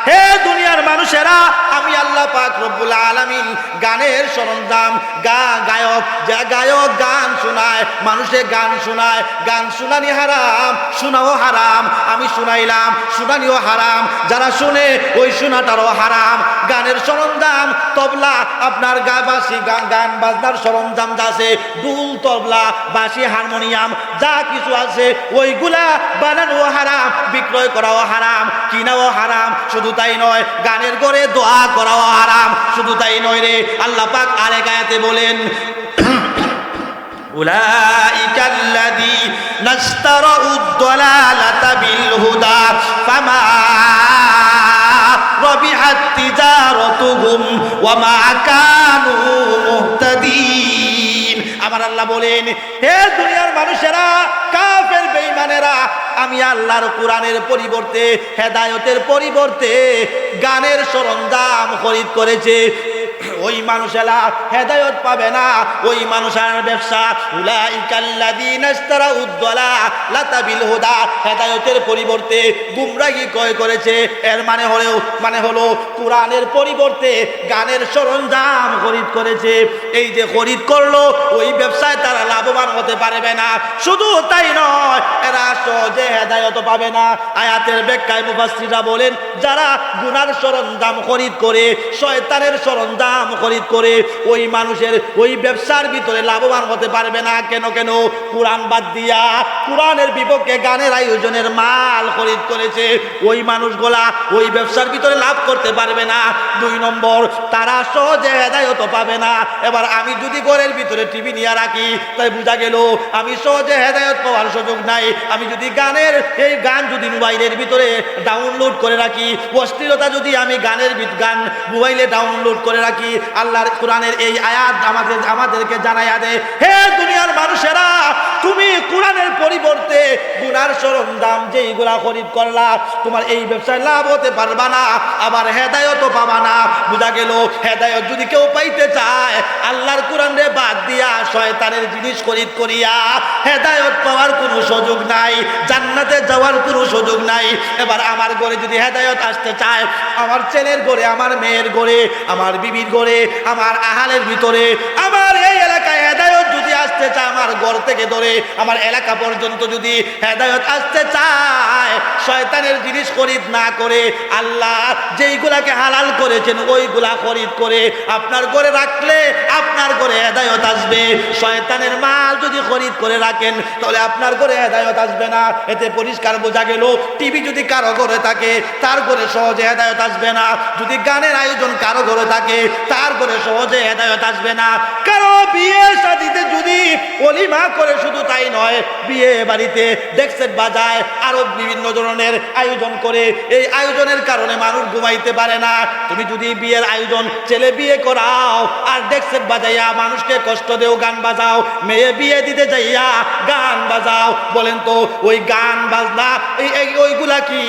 হে দুনিয়ার মানুষেরা, আমি আল্লাহ পাক রব্বুল আলামিন গানের সরঞ্জাম, গায়ক গান শোনায়, মানুষে গান শোনায়, গান শোনানি হারাম, শোনাও হারাম। আমি শুনাইলাম, শুনানিও হারাম, যারা শুনে ওই শোনাটারও হারাম। গানের সরঞ্জাম তবলা, আপনার বাঁশি, গান বাজনার সরঞ্জাম যা আছে, দুল তবলা বাঁশি হারমোনিয়াম যা কিছু আছে, ওইগুলা বানানো হারাম, বিক্রয় করাও হারাম, কিনাও হারাম। শুধু তাই নয়, গানের ঘরে দোয়া করাও হারাম। শুধু তাই নয় রে, আল্লাহ পাক আরেক আয়াতে বলেন উলাইকাল্লাযীনা ইশতারাউদ দালালাতা বিল হুদা ফামা রাবিহাত তিজারাতুহুম ওয়া মা কানু মুহতাদিন। আমার আল্লাহ বলেন, হে দুনিয়ার মানুষেরা, কাফের বেঈমানেরা, আমি আল্লাহর কোরআনের পরিবর্তে, হেদায়েতের পরিবর্তে গানের সরঞ্জাম খরিদ করেছে। ওই মানুষেরা হেদায়েত পাবে না, ওই মানুষের ব্যবসা। উলাইকাল্লাযীনা ইশতারাউদ দালালাতা বিল হুদা, হেদায়েতের পরিবর্তে গুমরাহি ক্রয় করেছে। এর মানে হলো কোরআনের পরিবর্তে গানের সরঞ্জাম খরিদ করেছে। এই যে খরিদ করলো, ওই ব্যবসায় তারা লাভবান হতে পারবে না। শুধু তাই নয়, এরা সহজে হেদায়েত পাবে না। আয়াতের ব্যাখ্যায় মুফাসসিররা বলেন, যারা গুনার সরঞ্জাম খরিদ করে, শয়তানের সরঞ্জাম খরিদ করে, ওই মানুষের ওই ব্যবসার ভিতরে লাভবান হতে পারবে না। কেন? কোরআন বাদ দিয়া কোরআনের বিপক্ষে গানের আয়োজনের মাল খরিদ করেছে। ওই মানুষগুলা ওই ব্যবসার ভিতরে লাভ করতে পারবে না। 2 নম্বর, তারা সহজে হেদায়েত পাবে না। এবার আমি যদি ঘরের ভিতরে টিভি নিয়ে রাখি, তাই বোঝা গেল আমি সহজে হেদায়েত পাওয়ার সুযোগ নাই। আমি যদি এই গান যদি মোবাইলের ভিতরে ডাউনলোড করে রাখি, অশ্লীলতা যদি আমি গান মোবাইলে ডাউনলোড করে রাখি, আল্লাহর কোরআনের এই আয়াত আমাদেরকে জানাইয়া দেয়, হে দুনিয়ার মানুষেরা, তুমি কোরআনের পরিবর্তে গুনার সরঞ্জাম যেইগুলা খরিদ করলা, তোমার এই ব্যবসায় লাভ হতে পারবা না, আবার হেদায়েতও পাবা না। বুঝা গেল, হেদায়েত যদি কেউ পাইতে চায়, আল্লাহর কোরআনে বাদ দিয়া শয়তানের জিনিস খরিদ করিয়া হেদায়েত পাওয়ার কোনো সুযোগ নাই, জান্নাতে যাওয়ার কোনো সুযোগ নাই। এবার আমার ঘরে যদি হেদায়েত আসতে চায়, আমার ছেলের ঘরে, আমার মেয়ের ঘরে, আমার বিবির ঘরে, আমার আহালের ভিতরে, আমার এই এলাকায় হেদায়েত যদি আসতে চায়, আমার ঘর থেকে ধরে আমার এলাকা পর্যন্ত যদি হেদায়েত আসতে চায়, শয়তানের জিনিস খরিদ না করে আল্লাহ যেইগুলাকে হালাল করেছেন ওইগুলা খরিদ করে আপনার ঘরে রাখলে আপনার ঘরে হেদায়েত আসবে। শয়তানের মাল যদি খরিদ করে রাখেন, তাহলে আপনার ঘরে হেদায়েত আসবে না। এতে পরিষ্কার বোঝা গেল, টিভি যদি কারো ঘরে থাকে, তার ঘরে সহজে হেদায়েত আসবে না। যদি গানের আয়োজন কারো ঘরে থাকে, তার ঘরে সহজে হেদায়েত আসবে না। কারো বিয়ে শাদীতে যদি ওলিমা করে, শুধু তাই নয়, বিয়ে বাড়িতে ডেক্সেট বাজায়, আরো বিভিন্ন ধরনের আয়োজন করে, এই আয়োজনের কারণে মানুষ ঘুমাইতে পারে না। তুমি যদি বিয়ের আয়োজন, ছেলে বিয়ে করাও আর ডেক্সেট বাজাইয়া মানুষকে কষ্ট দেও, গান বাজাও, মেয়ে বিয়ে দিতে যাইয়া গান বাজাও, বলেন তো ওই গান বাজনা ওইগুলা কি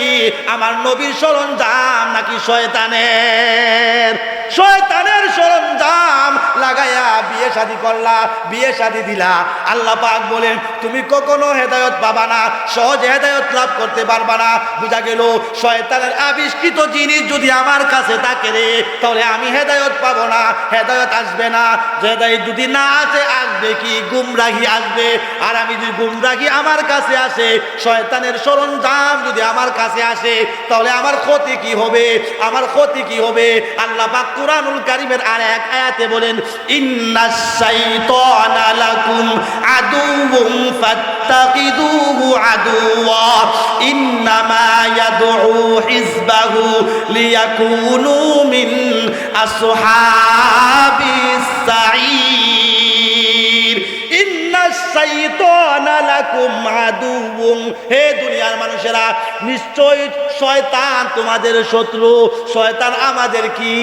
আমার নবীর সরঞ্জাম নাকি শয়তানের? শয়তানের সরঞ্জাম লাগাইয়া বিয়ে শাদী করলা, বিয়ে শাদী দিলা। আল্লাহ পাক বলেন, তুমি কখনো হেদায়েত পাবা না, সহজে হেদায়েত লাভ করতে পারবা না। বুঝা গেল, শয়তানের আবিষ্কৃত জিনিস যদি আমার কাছে থাকে রে, তাহলে আমি হেদায়েত পাবো না, হেদায়েত আসবে না। হেদায়েত যদি না আসে, আসবে কি? গুমরাহি আসবে। আর আমি যদি গুমরাহি আমার কাছে আসে, শয়তানের সরঞ্জাম যদি আমার কাছে আসে, তাহলে আমার ক্ষতি কি হবে? আমার ক্ষতি কি হবে? আল্লাহ পাক কুরআনুল কারীমের আর এক আয়াতে বলেন, ইন্নাশ শাইতানা লাকুম আদুউম ফাত্তাকিদুহু আদুওয়া ইন্নামা ইয়াদউ হিজবাহু লিয়াকুনু মিন আসহাবিস সাঈর। ইন্নাশ শাইতানা লাকুম আদুউম, হে দুনিয়ার মানুষেরা, নিশ্চয় শয়তান তোমাদের শত্রু। শয়তান আমাদের কি?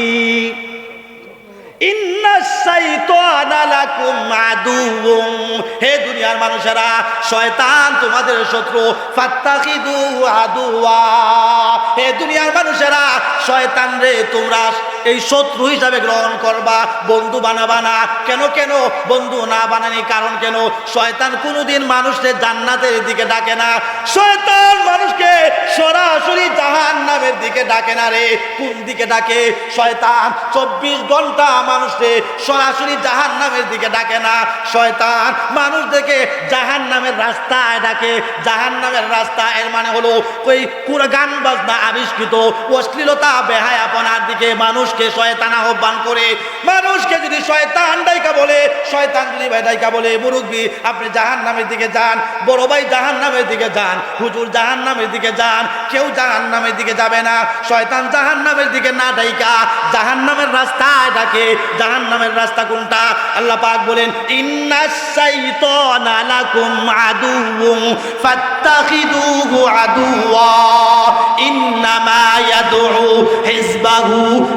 ইন্নাশ শাইতানা লাকুম আদুউম, হে দুনিয়ার মানুষেরা, শয়তান তোমাদের শত্রু। ফাত্তাখিদুহু আদুওয়া, হে দুনিয়ার মানুষেরা, শয়তান রে তোমরা এই শত্রু হিসাবে গ্রহণ করবা, বন্ধু বানাবা না। কেন বন্ধু না বানানি কারণ কেন? শয়তান কোনোদিন মানুষের জান্নাতের দিকে ডাকে না, শয়তান মানুষকে সরাসরি জাহান্নামের দিকে ডাকে না রে। কোন দিকে ডাকে? শয়তান 24 ঘন্টা মানুষকে সরাসরি জাহান্নামের দিকে ডাকে না। শয়তান মানুষদেরকে জাহান্নামের রাস্তায় ডাকে। জাহান্নামের রাস্তা এর মানে হলো ওই পুরো গান বাজনা আবিষ্কৃত অশ্লীলতা বেহায়াপনার দিকে মানুষকে শয়তান আহ্বান করে। মানুষকে যদি শয়তান ডাইকা বলে, শয়তান যদি ভাই ডাইকা বলে মুরব্বি আপনি জাহান্নামের দিকে যান, বড় ভাই জাহান্নামের দিকে যান, হুজুর জাহান্নামের দিকে যান, কেউ জাহান্নামের দিকে যাবে না। শয়তান জাহান্নামের দিকে না ডাইকা জাহান্নামের রাস্তায় ডাকে। জাহান্নামের রাস্তা কোনটা? আল্লাহ পাক বলেন ইন্নাশ শাইতানা লাকুম আদুউম ফাত্তাখিদুহু আদুওয়া ইন্নামা ইয়াদউ হিজবাহু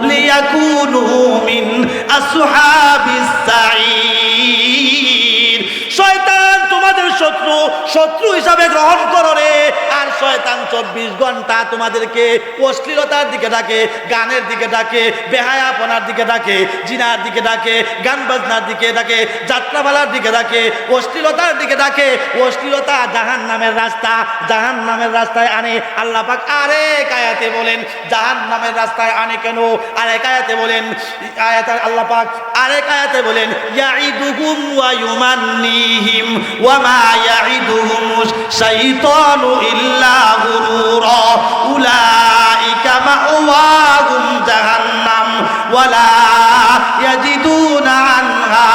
লিয়াকুনু মিন আসহাবিস সাঈর। শয়তান তোমাদের শত্রু, শত্রু হিসাবে গ্রহণ করো রে। আর শয়তান 24 ঘন্টা তোমাদেরকে অশ্লীলতার দিকে ডাকে, গানের দিকে ডাকে, বেহায়াপনার দিকে ডাকে, জিনার দিকে ডাকে, গান বাজনার দিকে ডাকে, যাত্রাপালার দিকে ডাকে, অশ্লীলতার দিকে ডাকে। অশ্লীলতা জাহান্নামের রাস্তা, জাহান্নামের রাস্তায় আনে। আল্লাহ পাক আরেক আয়াতে বলেন জাহান্নামের রাস্তায় আনে কেন? আরেক আয়াতে বলেন, আয়াতে আল্লাহ পাক আরেক আয়াতে বলেন ইয়াইদুহুম ওয়া ইউমান্নিহিম ওয়া মা ইয়াইদুহুমুশ শাইতানু ইল্লা গুরুরা উলাইকা মাওয়াহুম জাহান্নাম ওয়া লা ইয়াজিদুনা আনহা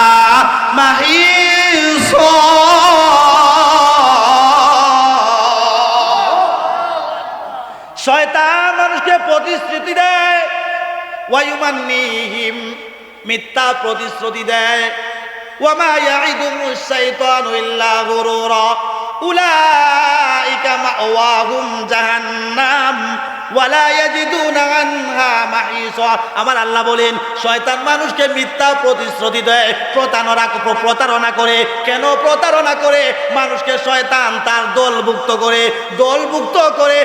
মাহিসা। শয়তান মানুষকে প্রতিশ্রুতি দেয়, ওয়া ইউমান্নিহিম মিথ্যা প্রতিশ্রুতি দেয়, ওয়া মা ইয়াইদুহুমুশ শাইতানু ইল্লা গুরুরা উলাইকা মাওয়াহুম জাহান্নাম ওয়া লা ইয়াজিদুনা আনহা মাহিসা। আমার আল্লাহ বলেন শয়তান মানুষকে মিথ্যা প্রতিশ্রুতি দেয়, প্রতারণা করে। কেন প্রতারণা করে? মানুষকে শয়তান তার দলভুক্ত করে, দলভুক্ত করে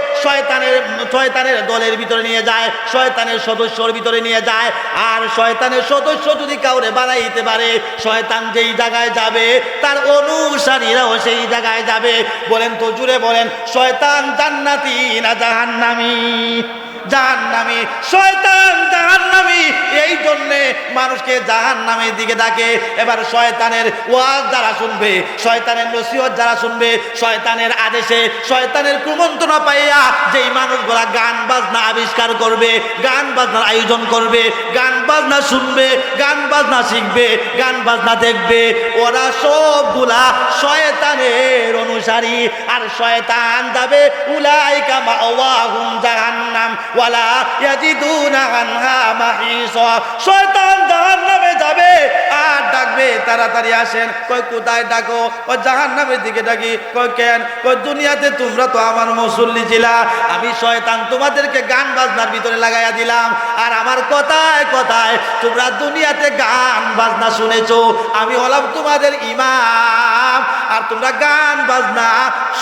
শয়তানের দলের ভিতরে নিয়ে যায়, শয়তানের সদস্যর ভিতরে নিয়ে যায়। আর শয়তানের সদস্য যদি কাউরে বানাইতে পারে, শয়তান যেই জায়গায় যাবে তার অনুসারীরাও সেই জায়গায় যাবে। বলেন তো জুড়ে বলেন, শয়তান জান্নাতি না জাহান্নামী? জাহান্নামী। শয়তান জাহান্নামী, এই জন্যে মানুষকে জাহান্নামের দিকে ডাকে। এবার শয়তানের ওয়াজ যারা শুনবে, শয়তানের নসিহত যারা শুনবে, শয়তানের আদেশে শয়তানের কুমন্ত্রণা পাইয়া যেই মানুষগুলা গান বাজনা আবিষ্কার করবে, গান বাজনার আয়োজন করবে, গান বাজনা শুনবে, গান বাজনা শিখবে, গান বাজনা দেখবে, ওরা সবগুলা শয়তানের অনুসারী। আর শয়তান যাবে উলাইকা মাওয়াহুম জাহান্নাম ওয়া লা ইয়াজিদুনা আনহা মাহিসা। শয়তান জাহান্নামে যাবে আর ডাকবে তাড়াতাড়ি আসেন। কই কোথায় ডাকো? কই জাহান্নামের দিকে ডাকি। কই কেন? কই দুনিয়াতে তোমরা তো আমার মুসল্লি ছিলা, আমি শয়তান তোমাদেরকে গান বাজনার ভিতরে লাগাইয়া দিলাম। আর আমার কথায় কথায় তোমরা দুনিয়াতে গান বাজনা শুনেছো, আমি হলাম তোমাদের ইমাম। আর তোমরা গান বাজনা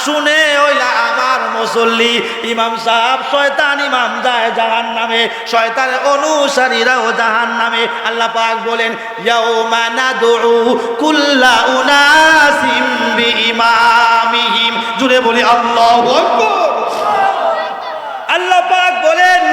শুনে হইলা আমার মুসল্লি। ইমাম সাহেব শয়তান ইমাম যায় জাহান্নামে, শয়তানের অনুসারীরাও জাহান্নামে। আল্লাহ পাক বলেন ইয়াউমা নাদউ কুল্লা উনাসিম বিইমামিহিম। জুড়ে বলি আল্লাহু আকবার। আল্লাহ পাক বলেন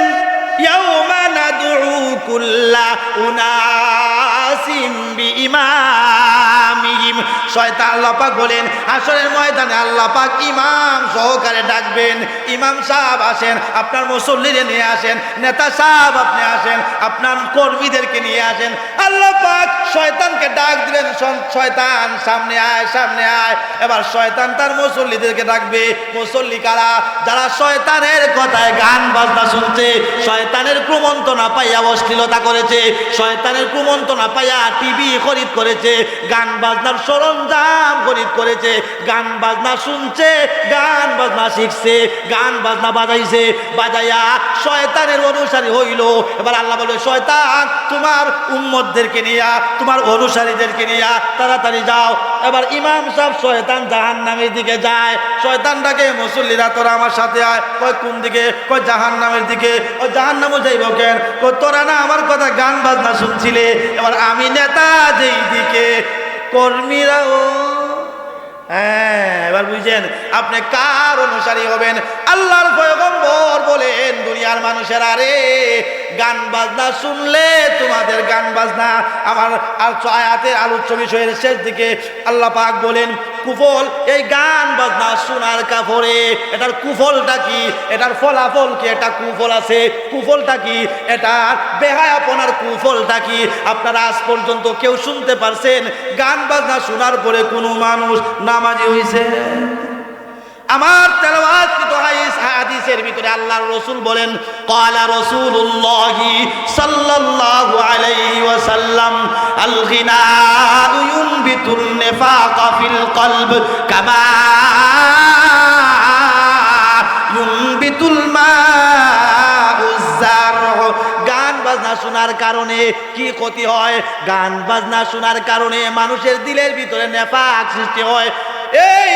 ইয়াউমা নাদউ কুল্লা উনাসিম বিইমামিহিম। শয়তান আল্লাহ পাক বলেন হাসরের ময়দানে আল্লাহ পাক ইমাম সহকারে ডাকবেন। ইমাম সাহেব আসেন, আপনার মুসল্লিদের নিয়ে আসেন, নেতা সাহেব আপনি আসেন, আপনার কর্মীদেরকে নিয়ে আসেন। আল্লাহ পাক শয়তানকে ডাক দিবেন, শয়তান সামনে আয়, সামনে আয়। এবার শয়তান তার মুসল্লিদেরকে ডাকবে। মুসল্লি কারা? যারা শয়তানের কথায় গান বাজনা শুনছে, শয়তানের কুমন্ত্রণা পাইয়া অশ্লীলতা করেছে, শয়তানের কুমন্ত্রণা পাইয়া টিভি খরিদ করেছে, গান বাজনার সরঞ্জাম খরিদ করেছে, গান বাজনা শুনছে, গান বাজনা শিখছে, গান বাজনা বাজাইছে, বাজাইয়া শয়তানের অনুসারী হইল। এবার আল্লাহ বলে শয়তান তোমার উম্মতদেরকে নিয়া, তোমার অনুসারীদেরকে নিয়া তাড়াতাড়ি যাও। এবার ইমাম সাহেব শয়তান জাহান্নামের দিকে যায়। শয়তানটাকে মুসল্লিরা তোরা আমার সাথে আয়। কয় কোন দিকে? কয় জাহান্নামের দিকে। ও জাহান্নামও যাইব কেন? কয় তোরা না আমার কথা গান বাজনা শুনছিলে, এবার আমি নেতা যেই দিকে, কর্মীরাও। হ্যাঁ, এবার বুঝছেন আপনি কার অনুসারী হবেন? আল্লাহর পয়গম্বর বলেন, দুনিয়ার মানুষেরা রে, গান বাজনা শুনলে তোমাদের গান বাজনা আমার আয়াতের আলোচ্য বিষয়ের শেষ দিকে আল্লাহ পাক বলেন কুফল, এই গান বাজনা শোনার কাপড়ে এটার কুফলটা কি, এটার ফলাফল কি, এটা কুফল আছে, কুফলটা কি, এটার বেহায়াপনার কুফলটা কি? আপনারা আজ পর্যন্ত কেউ শুনতে পারছেন গান বাজনা শোনার পরে কোনো মানুষ নামাজি হইছে? আমার তেলাওয়াতকৃত হাদিসের ভিতরে আল্লাহর রাসূল বলেন, ক্বালা রাসূলুল্লাহি সাল্লাল্লাহু আলাইহি ওয়াসাল্লাম, আল গিনা ইউনবিতুন নিফাকা ফিল কলব কামা ইউনবিতুল মাউজ জারহ। গান বাজনা শোনার কারণে কি ক্ষতি হয়? গান বাজনা শোনার কারণে মানুষের দিলের ভিতরে নেফাক সৃষ্টি হয়। এই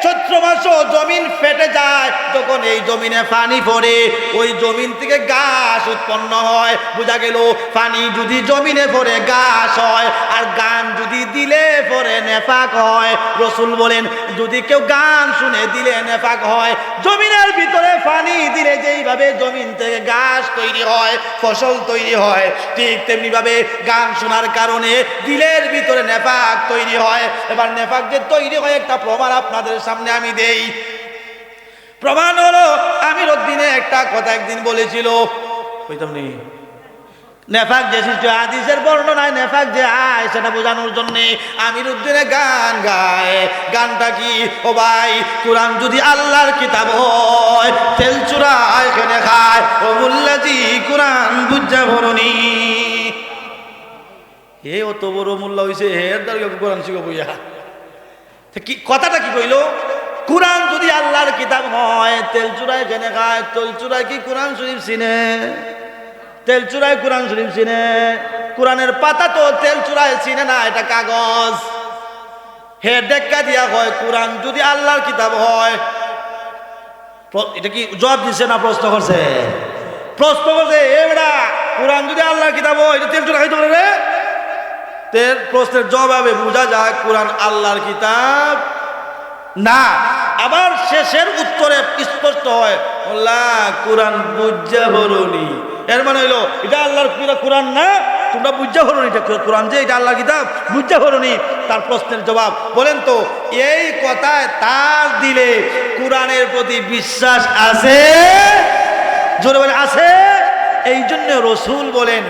চৈত্র মাস জমিন ফেটে যায়, যখন এই জমিনে পানি পড়ে ওই জমিন থেকে গাছ উৎপন্ন হয়। বোঝা গেল পানি যদি জমিনে পড়ে গাছ হয়, আর গান যদি দিলে পড়ে নেফাক হয়। রাসূল বলেন, যদি কেউ গান শুনে দিলে নেফাক হয়, জমিনের ভিতরে পানি দিলে যেইভাবে জমিন থেকে গাছ তৈরি হয়, ফসল তৈরি হয়, ঠিক তেমনি ভাবে গান শোনার কারণে দিলের ভিতরে নেফাক তৈরি হয়। এবার নেফাক যে তৈরি হয় একটা প্রমাণ আপনাদের সামনে আমি দেই। প্রমাণ হলো, আমির উদ্দিনে একটা কথা একদিন বলেছিল, কইতাম নি, নেফাক যে সৃষ্টি হাদিসের বর্ণনায় নেফাক যে আয় সেটা বোঝানোর জন্য আমির উদ্দিনে গান গায়। গানটা কি? ও ভাই, কোরআন যদি আল্লাহর কিতাব হয়, তেল চূড়া এখানে খায়, ও মুল্লাজি কোরআন বুঝা ভরণী। হে অত বড় মোল্লা হইছে, হের দরকার কোরআন শিখো বইয়া। কি কথাটা কি কইল? কোরআন যদি আল্লাহর কিতাব হয়, তেল চূড়ায় এখানে খায়। তেল চূড়ায় কি কোরআন শরীফ চিনে? তেল চূড়ায় কোরআন শরীফ চিনে? কোরআনের পাতা তো তেল চূড়ায় চিনে না, এটা কাগজ। হে দেখা দিয়া হয় কোরআন যদি আল্লাহর কিতাব হয়। এটা কি জবাব দিচ্ছে না প্রশ্ন করছে? প্রশ্ন করছে, এ বেটা, কোরআন যদি আল্লাহর কিতাব হয়, এটা তেল চূড়া খাইতে পারে রে? তের প্রশ্নের জবাবে বোঝা যায় কোরআন আল্লাহর কিতাব না। আবার শেষের উত্তরে স্পষ্ট হয়, আল্লাহ কোরআন বুঝা বলনি। এর মানে হইলো এটা আল্লাহর কোরআন না, তোমরা বুঝা বলনি এটা কোরআন, যে এটা আল্লাহর কিতাব বুঝা বলনি। তার প্রশ্নের জবাব বলেন তো, এই কথায় তার দিলে কোরআনের প্রতি বিশ্বাস আছে? জোরে বলে আছে। এই জন্য রাসূল বলেন,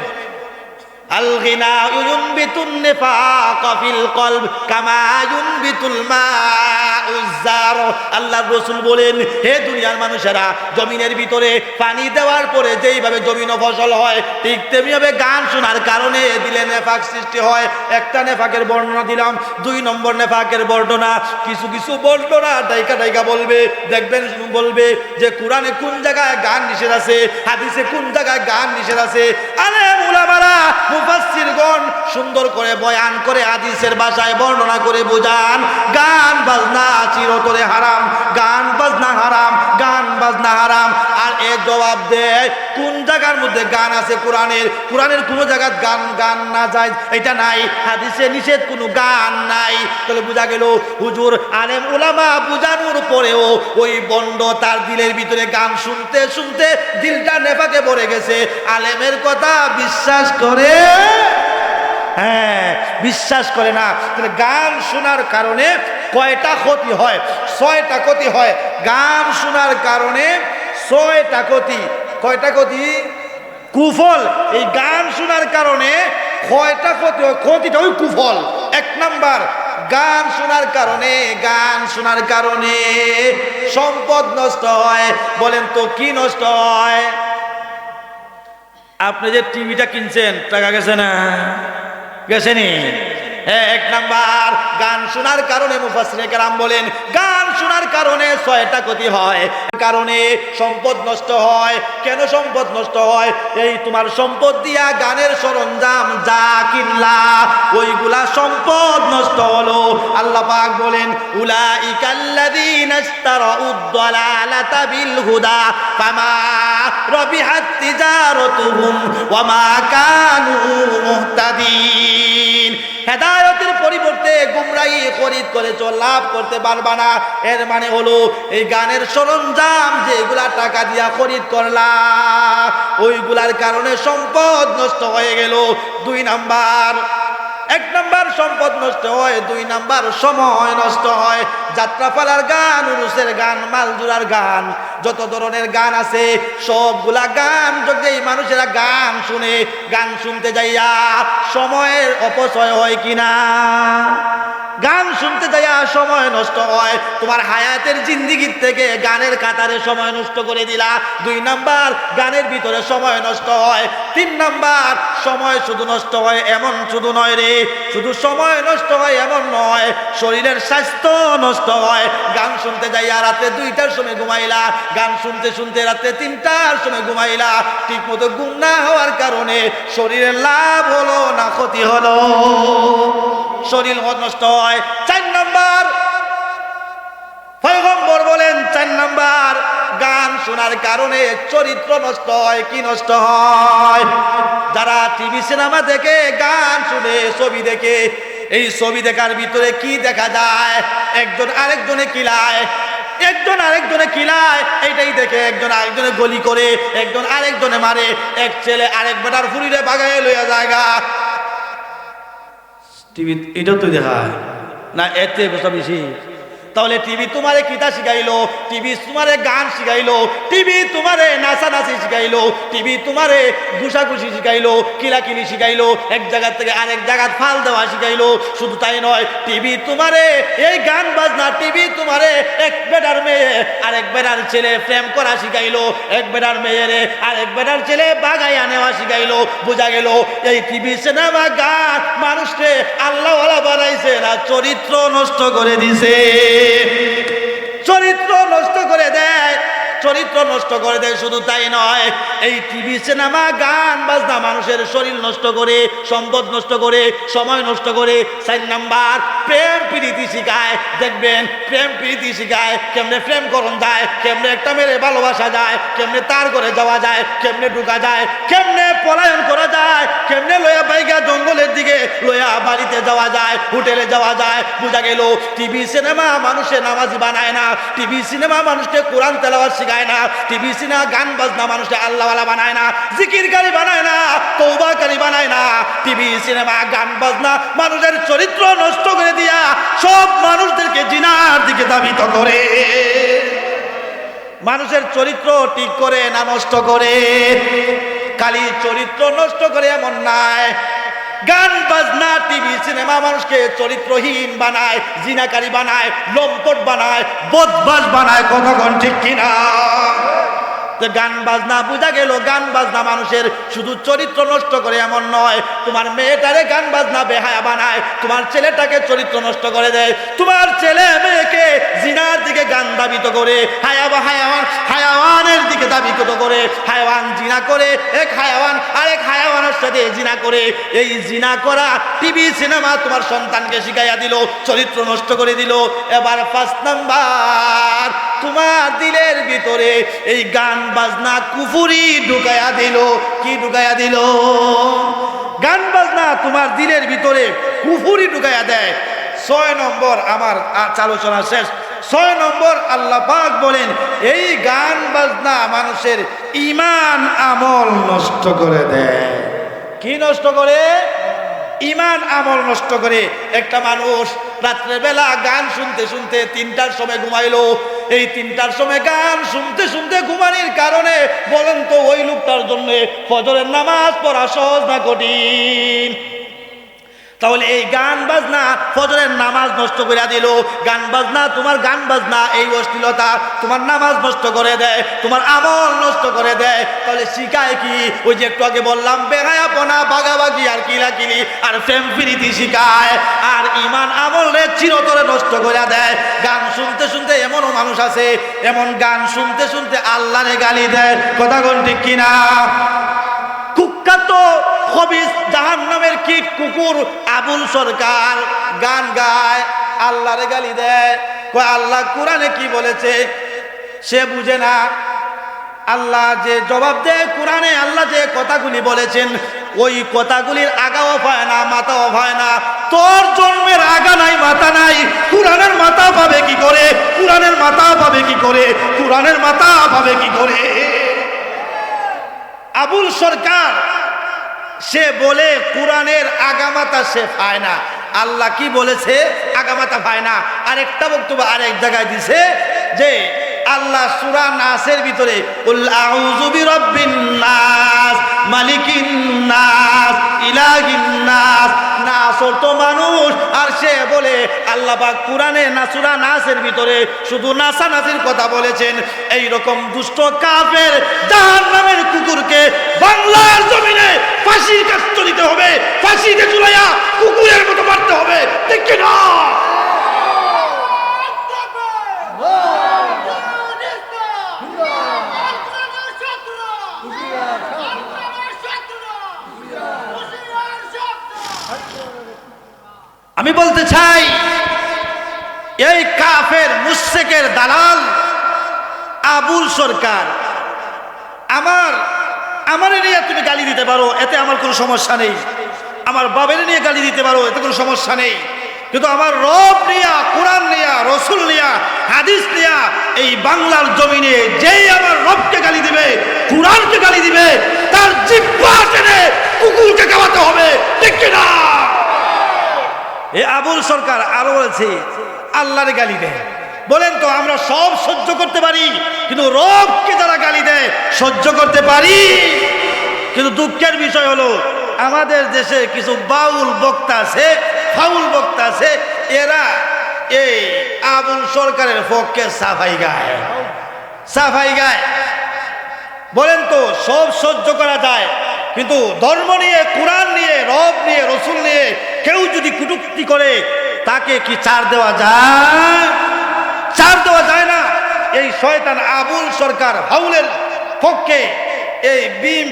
আল গিনা ইউনবিতুন নিফাকা ফিল কলব কামা ইউনবিতুল মাউজ জারহ। আল্লাহর রাসূল বলেন, হে দুনিয়ার মানুষেরা, জমিনের ভিতরে পানি দেওয়ার পরে যেইভাবে জমিন ফসল হয়, ঠিক তেমনিভাবে গান শোনার কারণে দিলে নেফাক সৃষ্টি হয়। একটা নেফাকের বর্ণনা দিলাম। 2 নম্বর নেফাকের বর্ণনা, কিছু কিছু বর্ণনা ডাইকা ডাইকা বলবে, দেখবেন বলবে যে কোরআনে কোন জায়গায় গান নিষেধ আছে, হাদিসে কোন জায়গায় গান নিষেধ আছে। আলেম উলামারা মুফাসসিরগণ সুন্দর করে বয়ান করে হাদিসের ভাষায় বর্ণনা করে বোঝান, গান বাজনা চিরতরে হারাম, গান বাজনা হারাম, গান বাজনা হারাম। আর এর জবাব দেয় কোন জায়গার মধ্যে গান আছে কোরআনের? কোরআনের কোনো জায়গায় গান না যায় এটা নাই, হাদিসে নিষেধ কোনো গান নাই। তাহলে বোঝা গেল হুজুর আলেম উলামা বুঝানোর পরেও ওই বন্ড তার দিলের ভিতরে গান শুনতে শুনতে দিলটা নেফাকে ভরে গেছে। আলেমের কথা বিশ্বাস করে? হ্যাঁ, বিশ্বাস করে না। তাহলে গান শোনার কারণে কয়টা ক্ষতি হয়? 6টা ক্ষতি হয়। গান শোনার কারণে 6টা ক্ষতি। কয়টা ক্ষতি? কুফল। এই গান শোনার কারণে কয়টা ক্ষতি হয়? ক্ষতিটা ওই কুফল। 1 নাম্বার, গান শোনার কারণে সম্পদ নষ্ট হয়। বলেন তো কি নষ্ট হয়? আপনি যে টিভিটা কিনছেন, টাকা গেছে না? গেছেনি? হ্যাঁ, 1 নাম্বার, গান শোনার কারণে মুফাসসিরে কেরাম বলেন গান শোনার কারণে 6টা ক্ষতি হয়। কারণে সম্পদ নষ্ট হয়। কেন সম্পদ নষ্ট হয়? এই তোমার সম্পদ দিয়া গানের সরঞ্জাম যা কিনলা, ওইগুলা সম্পদ নষ্ট হলো। আল্লাহ পাক বলেন, উলাইকাল্লাযীনা ইশতারাউদ দালালাতা বিল হুদা ফামা রাবিহাত তিজারাতুহুম ওয়া মা কানু মুহতাদিন। হেদায়েতের পরিবর্তে মধ্যে গুমরাহি খরিদ করেছো, লাভ করতে পারবা না। এর মানে হলো এই গানের সরঞ্জাম যেগুলা টাকা দিয়া খরিদ করলা, ওইগুলার কারণে সম্পদ নষ্ট হয়ে গেল। 2 নাম্বার, 1 নাম্বার সম্পদ নষ্ট হয়, 2 নাম্বার সময় নষ্ট হয়। যাত্রাপালার গান, উরুসের গান, মালজুরার গান, যত ধরনের গান আছে সবগুলা গান যদি মানুষেরা গান শুনে, গান শুনতে যাইয়া সময়ের অপচয় হয় কিনা? গান শুনতে যাইয়া সময় নষ্ট হয়। তোমার হায়াতের জিন্দিগির থেকে গানের কাতারে সময় নষ্ট করে দিলা। 2 নাম্বার, গানের ভিতরে সময় নষ্ট হয়। 3 নাম্বার, সময় শুধু নষ্ট হয় এমন শুধু নয় রে, শুধু সময় নষ্ট হয় এমন নয়, শরীরের স্বাস্থ্য নষ্ট হয়। গান শুনতে যাইয়া রাতে 2টার সময় ঘুমাইলা, গান শুনতে শুনতে রাতে 3টার সময় ঘুমাইলা। ঠিক মতো ঘুম না হওয়ার কারণে শরীরের লাভ হলো না ক্ষতি হলো? শরীর নষ্ট হয়। 4 নাম্বার, পয়গম্বর বলেন 4 নাম্বার, গান শোনার কারণে চরিত্র নষ্ট হয়। কি নষ্ট হয়? যারা টিভি সিনেমা দেখে, গান শুনে, ছবি দেখে, এই ছবি দেখার ভিতরে কি দেখা যায়? একজন আরেকজনে কিলায়, একজন আরেকজনে কিলায়, এইটাই দেখে একজন আরেকজনে গলি করে, একজন আরেকজনে মারে। এক ছেলে আরেক বেটার ফুরিরে বাগায় লইয়া জায়গা। টিভি এটাও তো দেখায় না, এতে বেশি। তাহলে টিভি তোমারে কিতা শিখাইলো? টিভি তোমারে গান শিখাইলো, টিভি তোমারে নাচানাচি শিখাইলো, টিভি তোমারে ঘুষাঘুষি শিখাইলো, কিলাকিলি শিখাইলো, এক জায়গা থেকে আরেক জায়গা ফাল দেওয়া শিখাইলো। শুধু তাই নয়, টিভি তোমারে এই গান বাজনা, টিভি তোমারে এক বেটার মেয়ে আরেক বেটার ছেলে প্রেম করা শিখাইলো, এক বেটার মেয়েরে আরেক বেটার ছেলে বাগাইয়া নেওয়া শিখাইলো। বোঝা গেল এই টিভি সিনেমা গান মানুষকে আল্লাহওয়ালা বানাইছে না, চরিত্র নষ্ট করে দিছে। চরিত্র নষ্ট করে দেয়, চরিত্র নষ্ট করে দেয়। শুধু তাই নয়, এই টিভি সিনেমা গান বাজনা মানুষের শরীর নষ্ট করে, সম্পদ নষ্ট করে, সময় নষ্ট করে। 4 নাম্বার, প্রেম প্রীতি শিখায়। দেখবেন প্রেম প্রীতি শিখায় কেমনে প্রেম করণ যায়, কেমনে একটা মেরে ভালোবাসা যায়, কেমনে তার করে যাওয়া যায়, কেমনে ঢুকা যায়, কেমনে পলায়ন করা যায়, কেমনে লয়া বাইগা জঙ্গলের দিকে লয়া বাড়িতে যাওয়া যায়, হোটেলে যাওয়া যায়। বোঝা গেল টিভি সিনেমা মানুষের নামাজি বানায় না, টিভি সিনেমা মানুষকে কোরআন তেলাওয়াত শিখায় না, টিভি সিনেমা গান বাজনা মানুষকে আল্লাহওয়ালা বানায় না, জিকিরকারী বানায় না, তওবাকারী বানায় না। টিভি সিনেমা গান বাজনা মানুষের চরিত্র নষ্ট করে দিয়া সব মানুষদেরকে জিনার দিকে ধাবিত করে। মানুষের চরিত্র ঠিক করে না নষ্ট করে? খালি চরিত্র নষ্ট করে এমন নাই, গান বাজনা টিভি সিনেমা মানুষকে চরিত্রহীন বানায়, জিনাকারী বানায়, লম্পট বানায়, বদমাশ বানায়। কতক্ষণ ঠিক কিনা? গান বাজনা, বোঝা গেল গান বাজনা মানুষের শুধু চরিত্র নষ্ট করে এমন নয়, তোমার মেয়েটারে গান বাজনা বেহায়া বানায়, তোমার ছেলেটাকে চরিত্র নষ্ট করে দেয়, তোমার ছেলে মেয়েকে জিনার দিকে গান দাবিত করে, হায়াওয়ানের দিকে দাবিত করে। হায়াওয়ান জিনা করে, এক হায়াওয়ান আরেক হায়াওয়ানের সাথে জিনা করে। এই জিনা করা টিভি সিনেমা তোমার সন্তানকে শিখাইয়া দিল, চরিত্র নষ্ট করে দিল। এবার 5 নাম্বার, তোমার দিলের ভিতরে এই গান বাজনা কুফুরি ঢুকাইয়া দিল। কি ঢুকাইয়া দিল? গান বাজনা তোমার দিলের ভিতরে কুফুরি ঢুকাইয়া দেয়। 6 নম্বর, আমার আলোচনা শেষ। 6 নম্বর, আল্লাহ পাক বলেন এই গান বাজনা মানুষের ঈমান আমল নষ্ট করে দেয়। কি নষ্ট করে? ঈমান আমল নষ্ট করে। একটা মানুষ রাত্রেবেলা গান শুনতে শুনতে 3টার সময় ঘুমাইলো, এই 3টার সময় গান শুনতে শুনতে ঘুমানির কারণে বলেন তো ওই লোকটার জন্য ফজরের নামাজ পড়া সহজ না কঠিন? তাহলে এই গান বাজনা ফজরের নামাজ নষ্ট করে দিল। গান বাজনা, তোমার গান বাজনা এই অশ্লীলতা তোমার নামাজ নষ্ট করে দেয়, তোমার আমল নষ্ট করে দেয়। তাহলে শিখায় কি? ওই যে একটু আগে বললাম, বেহায়াপনা, বাগাবাগি আর কিলাকিলি আর প্রেম প্রীতি শিখায়, আর ঈমান আমলে চিরতরে নষ্ট করে দেয়। গান শুনতে শুনতে এমনও মানুষ আছে, এমন গান শুনতে শুনতে আল্লাহরে গালি দেয়। কথা কোন ঠিক কিনা? কুখ্যাত খবিস জাহান্নামের কীট কুকুর আবুল সরকার গান গায়, আল্লাহরে গালি দেয়। কয় আল্লাহ কোরআনে কি বলেছে সে বুঝে না। আল্লাহ যে জবাব দেয় কোরআনে, আল্লাহ যে কথাগুলি বলেছেন ওই কথাগুলির আগাও হয় না, মাথাও হয় না। তোর জন্মের আগা নাই মাথা নাই, কোরআনের মাথা পাবে কি করে? কোরআনের মাথা পাবে কি করে? কোরআনের মাথা পাবে কি করে? আবুল সরকার সে বলে কোরআনের আগামাতা সে পায় না। আল্লাহ কি বলেছে? আগামাতা পায় না। আরেকটা বক্তব্য আরেক জায়গায় দিছে যে আল্লাহ সূরা নাসের ভিতরে কুল আউযু বিরাব্বিন নাস মালিকিন নাস ইলাহিন নাস, নাস অর্থ মানুষ। আর সে বলে আল্লাহ পাক কোরআনে সূরা নাসের ভিতরে শুধু নাসানাসির কথা বলেছেন। এই রকম দুষ্ট কাফের জাহান্নামের কুকুরকে বাংলার জমিনে ফাঁসির কাষ্ট দিতে হবে, ফাঁসিতে ঝুলাইয়া কুকুরের মতো মারতে হবে, ঠিক কি না? আমি বলতে চাই এই কাফের মুশরিকের দালাল আবুল সরকার, আমার নিয়ে তুমি গালি দিতে পারো, এতে আমার কোনো সমস্যা নেই। আমার বাবের নিয়ে গালি দিতে পারো, এতে কোনো সমস্যা নেই। কিন্তু আমার রব নিয়া, কোরআন নিয়া, রসুল নিয়া, হাদিস নিয়া এই বাংলার জমিনে যেই আমার রবকে গালি দিবে, কোরআনকে গালি দিবে, তার জিহ্বা টেনে কুকুরকে খাওয়াতে হবে, ঠিক কি না? এ আবুল সরকার আরো বলেছে আল্লাহরে গালি দেয়। বলেন তো, আমরা সব সহ্য করতে পারি, কিন্তু রবকে যারা গালি দেয় সহ্য করতে পারি? কিন্তু দুঃখের বিষয় হলো আমাদের দেশে কিছু বাউল বক্তা আছে, ফাউল বক্তা আছে, এরা এই আবুল সরকারের পক্ষে সাফাই গায়। বলেন তো, সব সহ্য করা যায়, কিন্তু ধর্ম নিয়ে, কোরআন নিয়ে, রব নিয়ে, রসুল নিয়ে কেউ যদি কটূক্তি করে তাকে কি ছাড় দেওয়া যায়? ছাড় দেওয়া যায় না। এই শয়তান আবুল সরকার ফাউলের পক্ষে এই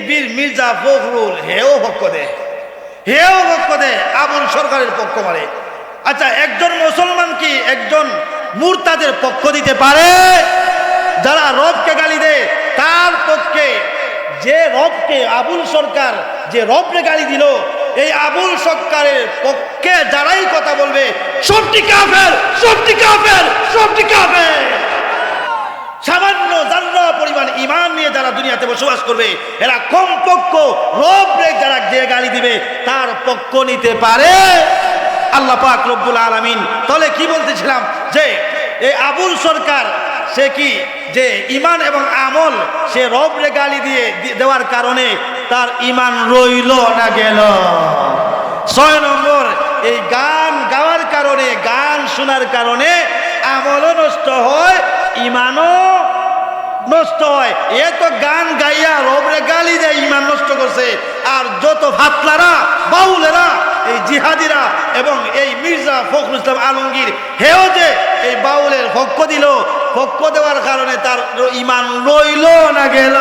বীর মির্জা ফখরুল হেও পক্ষ দেয়, আবুল সরকারের পক্ষ মারে। আচ্ছা, একজন মুসলমান কি একজন মুরতাদের পক্ষ দিতে পারে? যারা রবকে গালি দেয় তার পক্ষে, যে রবকে আবুল সরকার যে রবকে গালি দিল, এই আবুল সরকারের পক্ষে যারাই কথা বলবে সবটি কাফের। সামান্য জান্না পরিমাণ ঈমান নিয়ে যারা দুনিয়াতে বসবাস করবে, এরা কমপক্ষ রবকে যারা যে গালি দিবে তার পক্ষ নিতে পারে। আল্লাহ পাক রব্বুল আলামিন। তাহলে কি বলতেছিলাম যে এই আবুল সরকার সে কি যে ঈমান এবং আমল সে রবকে গালি দিয়ে দেওয়ার কারণে তার ঈমান রইল না গেল? 6 নম্বর, এই গান গাওয়ার কারণে, গান শোনার কারণে আমলও নষ্ট হয়, ঈমানও নষ্ট হয়। এ তো গান গাইয়া রবরে গালি দেয়, ঈমান নষ্ট করছে। আর যত ফাতলারা, বাউলেরা, এই জিহাদিরা এবং এই মির্জা ফখরুল ইসলাম আলমগীর হেও যে এই বাউলের পক্ষ দিল, পক্ষ দেওয়ার কারণে তার ঈমান রইল না গেল।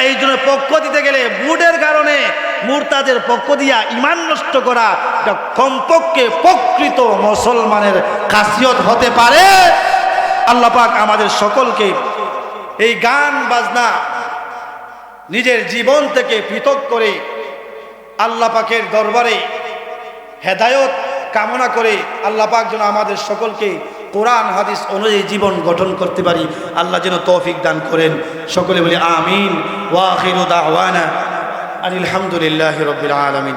এই জন্য পক্ষ দিতে গেলে বুটের কারণে মুরতাদের পক্ষ দিয়া ঈমান নষ্ট করা এটা কমপক্ষে প্রকৃত মুসলমানের খাসিয়ত হতে পারে। আল্লাহ পাক আমাদের সকলকে এই গান বাজনা নিজের জীবন থেকে পৃথক করে আল্লাহ পাকের দরবারে হেদায়ত কামনা করে আল্লাহ পাক যেন আমাদের সকলকে কোরআন হাদিস অনুযায়ী জীবন গঠন করতে পারি, আল্লাহ যেন তৌফিক দান করেন। সকলে বলি আমিন। ওয়া আখিরু দাওয়ানা আলহামদুলিল্লাহি রাব্বিল আলামিন।